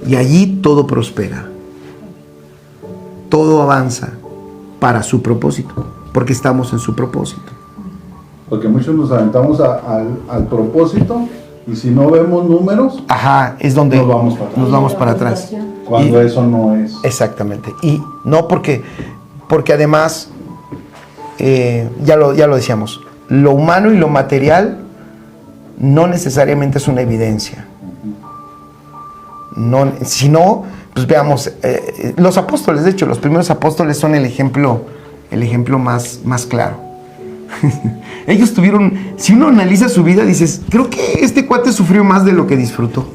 Y allí todo prospera. Todo avanza para su propósito, porque estamos en su propósito. Porque muchos nos aventamos al propósito y si no vemos números, Ajá, es donde Nos vamos para atrás. nos vamos para atrás. cuando eso no es. Exactamente. Y no porque además, ya lo decíamos, lo humano y lo material no necesariamente es una evidencia. No, si no, pues veamos, los apóstoles, de hecho, los primeros apóstoles son el ejemplo más claro. Ellos tuvieron, si uno analiza su vida, dices, creo que este cuate sufrió más de lo que disfrutó.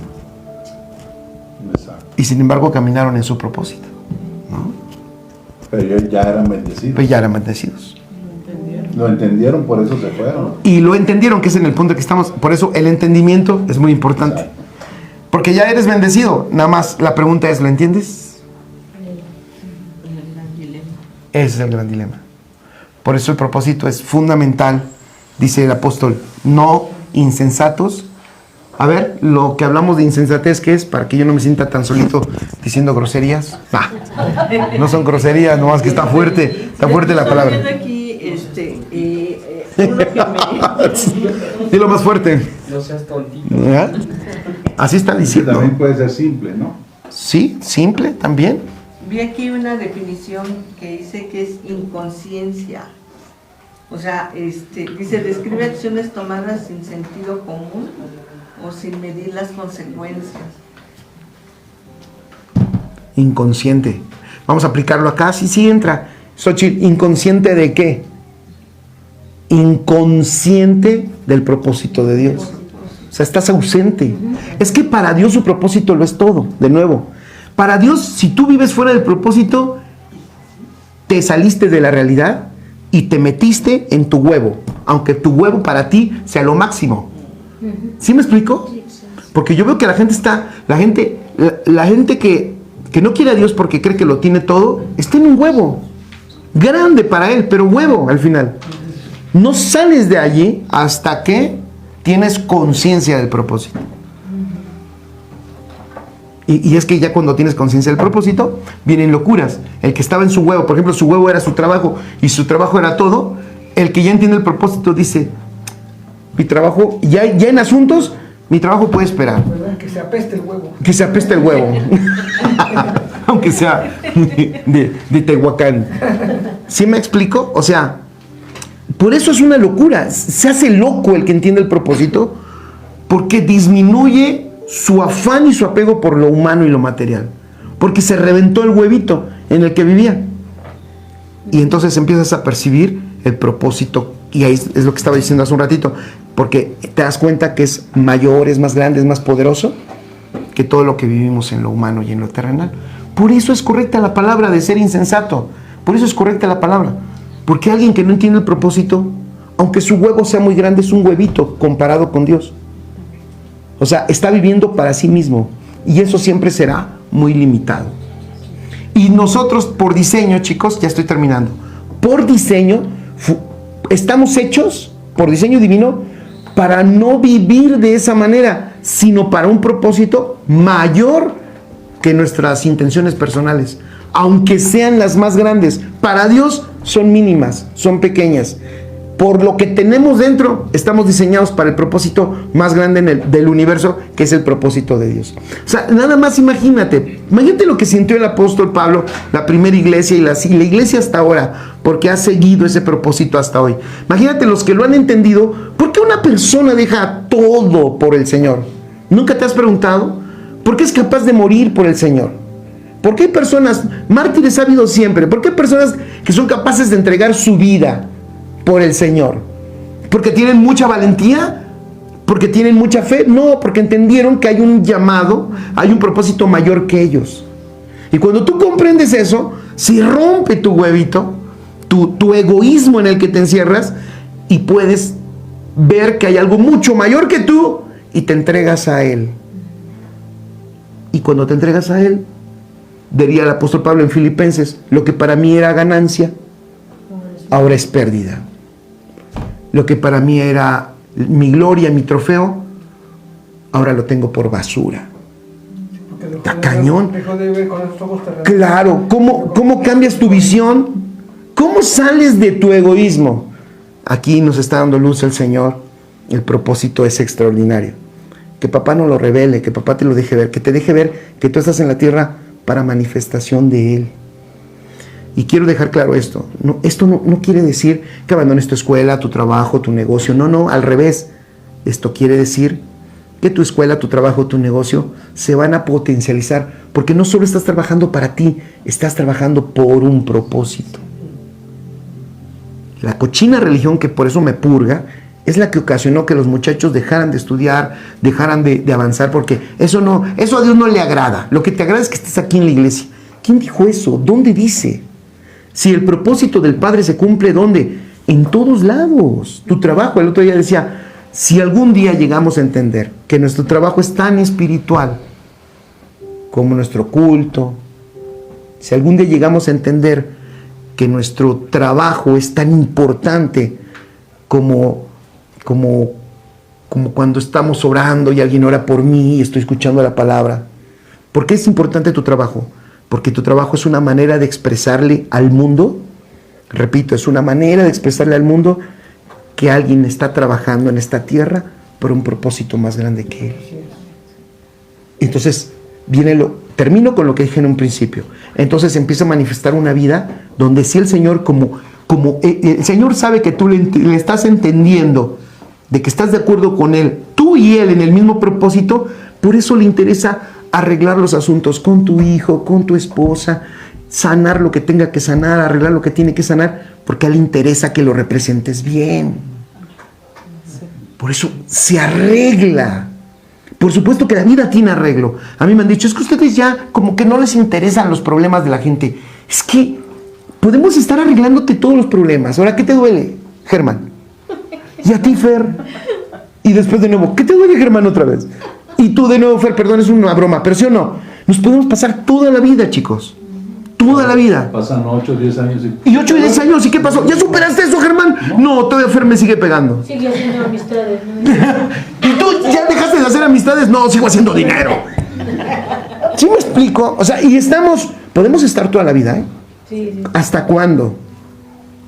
Exacto. Y sin embargo caminaron en su propósito, ¿no? Pero ellos ya eran bendecidos. Pues ya eran bendecidos. Lo entendieron, por eso se fueron. Y lo entendieron, que es en el punto que estamos. Por eso el entendimiento es muy importante. Porque ya eres bendecido. Nada más la pregunta es, ¿lo entiendes? Ese es el gran dilema. Por eso el propósito es fundamental, dice el apóstol, no insensatos, A ver, lo que hablamos de insensatez, ¿qué es? Para que yo no me sienta tan solito diciendo groserías. Bah, no son groserías, nomás que está fuerte la palabra. Dilo más fuerte. No seas tontito. ¿Ya? Así está diciendo. También puede ser simple, ¿no? Sí, simple también. Vi aquí una definición que dice que es inconsciencia. O sea, dice, describe acciones tomadas sin sentido común o sin medir las consecuencias. Inconsciente. Vamos a aplicarlo acá. Sí entra. Xochitl, ¿inconsciente de qué? Inconsciente del propósito de Dios. O sea, estás ausente. Es que para Dios su propósito lo es todo. De nuevo, para Dios, si tú vives fuera del propósito, te saliste de la realidad y te metiste en tu huevo, aunque tu huevo para ti sea lo máximo. ¿Sí me explico? Porque yo veo que la gente que no quiere a Dios porque cree que lo tiene todo, está en un huevo grande para él, pero huevo al final. No sales de allí hasta que tienes conciencia del propósito. Y es que ya cuando tienes conciencia del propósito, vienen locuras. El que estaba en su huevo, por ejemplo, su huevo era su trabajo y su trabajo era todo. El que ya entiende el propósito dice, mi trabajo, ya en asuntos, mi trabajo puede esperar. Que se apeste el huevo. Que se apeste el huevo. Aunque sea de Tehuacán. ¿Sí me explico? O sea, por eso es una locura. Se hace loco el que entiende el propósito, porque disminuye su afán y su apego por lo humano y lo material, porque se reventó el huevito en el que vivía, y entonces empiezas a percibir el propósito, y ahí es lo que estaba diciendo hace un ratito, porque te das cuenta que es mayor, es más grande, es más poderoso que todo lo que vivimos en lo humano y en lo terrenal. Por eso es correcta la palabra de ser insensato, por eso es correcta la palabra, porque alguien que no entiende el propósito, aunque su huevo sea muy grande, es un huevito comparado con Dios. O sea, está viviendo para sí mismo, y eso siempre será muy limitado. Y nosotros, por diseño, chicos, ya estoy terminando, por diseño, estamos hechos, por diseño divino, para no vivir de esa manera, sino para un propósito mayor que nuestras intenciones personales, aunque sean las más grandes. Para Dios son mínimas, son pequeñas. Por lo que tenemos dentro, estamos diseñados para el propósito más grande del universo, que es el propósito de Dios. O sea, nada más imagínate lo que sintió el apóstol Pablo, la primera iglesia y la iglesia hasta ahora, porque ha seguido ese propósito hasta hoy. Imagínate los que lo han entendido. ¿Por qué una persona deja todo por el Señor? ¿Nunca te has preguntado? ¿Por qué es capaz de morir por el Señor? ¿Por qué hay personas, mártires ha habido siempre? ¿Por qué hay personas que son capaces de entregar su vida por el Señor? ¿Porque tienen mucha valentía? ¿Porque tienen mucha fe? No, porque entendieron que hay un llamado, hay un propósito mayor que ellos. Y cuando tú comprendes eso, se rompe tu huevito, tu egoísmo en el que te encierras, y puedes ver que hay algo mucho mayor que tú, y te entregas a Él. Y cuando te entregas a Él, diría el apóstol Pablo en Filipenses, lo que para mí era ganancia, ahora es pérdida. Lo que para mí era mi gloria, mi trofeo, ahora lo tengo por basura. Está cañón. Claro, ¿cómo cambias tu visión? ¿Cómo sales de tu egoísmo? Aquí nos está dando luz el Señor. El propósito es extraordinario. Que papá no lo revele, que papá te lo deje ver, que te deje ver que tú estás en la tierra para manifestación de Él. Y quiero dejar claro esto. Esto no quiere decir que abandones tu escuela, tu trabajo, tu negocio. No, al revés. Esto quiere decir que tu escuela, tu trabajo, tu negocio se van a potencializar. Porque no solo estás trabajando para ti, estás trabajando por un propósito. La cochina religión, que por eso me purga, es la que ocasionó que los muchachos dejaran de estudiar, dejaran de avanzar, porque eso a Dios no le agrada. Lo que te agrada es que estés aquí en la iglesia. ¿Quién dijo eso? ¿Dónde dice? Si el propósito del Padre se cumple, ¿dónde? En todos lados. Tu trabajo, el otro día decía, si algún día llegamos a entender que nuestro trabajo es tan espiritual como nuestro culto, si algún día llegamos a entender que nuestro trabajo es tan importante como como cuando estamos orando y alguien ora por mí y estoy escuchando la palabra. ¿Por qué es importante tu trabajo? Porque tu trabajo es una manera de expresarle al mundo, repito, es una manera de expresarle al mundo que alguien está trabajando en esta tierra por un propósito más grande que él. Entonces, termino con lo que dije en un principio. Entonces empieza a manifestar una vida donde si el Señor, como el Señor sabe que tú le estás entendiendo, de que estás de acuerdo con Él, tú y Él en el mismo propósito, por eso le interesa arreglar los asuntos con tu hijo, con tu esposa, sanar lo que tenga que sanar, arreglar lo que tiene que sanar, porque a Él le interesa que lo representes bien. Por eso se arregla. Por supuesto que la vida tiene arreglo. A mí me han dicho, es que ustedes ya como que no les interesan los problemas de la gente. Es que podemos estar arreglándote todos los problemas. Ahora, ¿qué te duele, Germán? Y a ti, Fer. Y después de nuevo, ¿qué te duele, Germán, otra vez? Y tú de nuevo, Fer, perdón, es una broma, pero sí o no. Nos podemos pasar toda la vida, chicos. Toda la vida. Pasan 8 o 10 años. Y 8 o 10 años, ¿y qué pasó? ¿Ya superaste eso, Germán? No, todavía Fer me sigue pegando. Sigue haciendo amistades. ¿Y tú ya dejaste de hacer amistades? No, sigo haciendo dinero. ¿Sí me explico? O sea, y podemos estar toda la vida, ¿eh? Sí. ¿Hasta cuándo?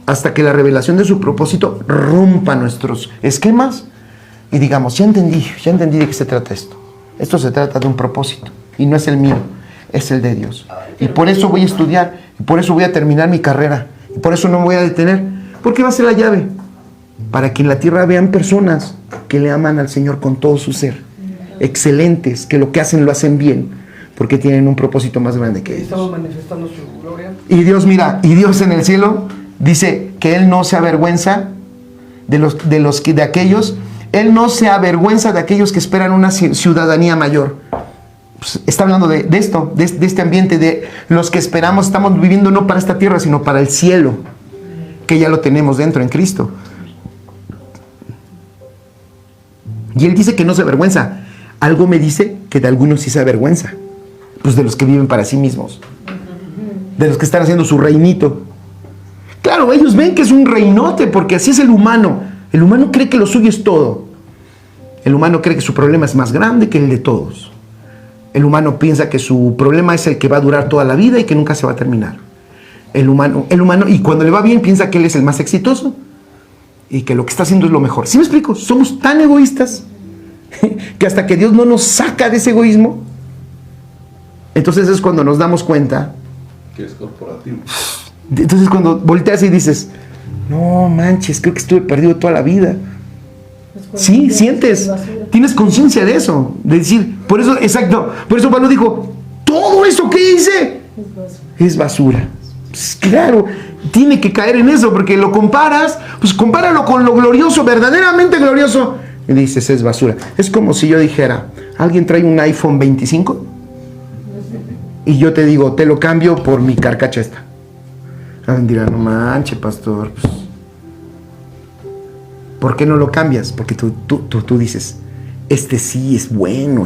Hasta que la revelación de su propósito rompa nuestros esquemas y digamos, ya entendí de qué se trata esto. Esto se trata de un propósito y no es el mío, es el de Dios. Y por eso voy a estudiar, y por eso voy a terminar mi carrera, y por eso no me voy a detener, porque va a ser la llave para que en la tierra vean personas que le aman al Señor con todo su ser, excelentes, que lo que hacen lo hacen bien, porque tienen un propósito más grande que ellos. Estamos manifestando su gloria. Y Dios, mira, y Dios en el cielo dice que Él no se avergüenza de aquellos, Él no se avergüenza de aquellos que esperan una ciudadanía mayor. Pues está hablando de esto, de este ambiente, de los que esperamos, estamos viviendo no para esta tierra, sino para el cielo, que ya lo tenemos dentro en Cristo. Y Él dice que no se avergüenza. Algo me dice que de algunos sí se avergüenza. Pues de los que viven para sí mismos. De los que están haciendo su reinito. Claro, ellos ven que es un reinote, porque así es el humano. El humano cree que lo suyo es todo. El humano cree que su problema es más grande que el de todos. El humano piensa que su problema es el que va a durar toda la vida y que nunca se va a terminar. El humano, y cuando le va bien, piensa que él es el más exitoso y que lo que está haciendo es lo mejor. ¿Sí me explico? Somos tan egoístas que hasta que Dios no nos saca de ese egoísmo, entonces es cuando nos damos cuenta Que es corporativo. Entonces cuando volteas y dices, no manches, creo que estuve perdido toda la vida. Sí, sientes, tienes conciencia de eso, de decir, por eso, exacto, por eso Pablo dijo, todo eso que hice es basura. Pues claro, tiene que caer en eso, porque lo comparas, pues compáralo con lo glorioso, verdaderamente glorioso, y dices, es basura. Es como si yo dijera, alguien trae un iPhone 25 y yo te digo, te lo cambio por mi carcacha esta. Alguien dirá, no manches, pastor, pues, ¿por qué no lo cambias? Porque tú dices, este sí es bueno,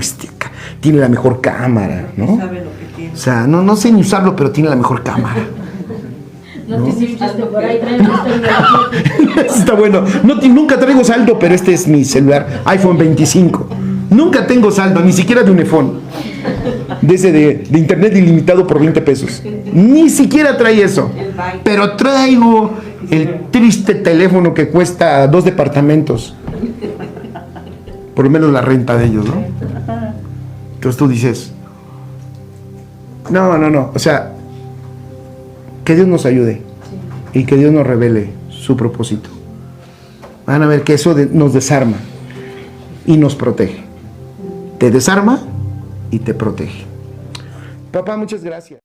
tiene la mejor cámara, ¿no? Sabe lo que tiene. O sea, no sé ni usarlo, pero tiene la mejor cámara. No te hiciste por ahí, traen este. Está bueno. Nunca traigo saldo, pero este es mi celular, iPhone 25. Nunca tengo saldo, ni siquiera de un iPhone. De ese de internet ilimitado por 20 pesos. Ni siquiera trae eso. Pero traigo el triste teléfono que cuesta 2 departamentos. Por lo menos la renta de ellos, ¿no? Entonces tú dices, no. O sea, que Dios nos ayude y que Dios nos revele su propósito. Van a ver que eso nos desarma y nos protege. Te desarma y te protege. Papá, muchas gracias.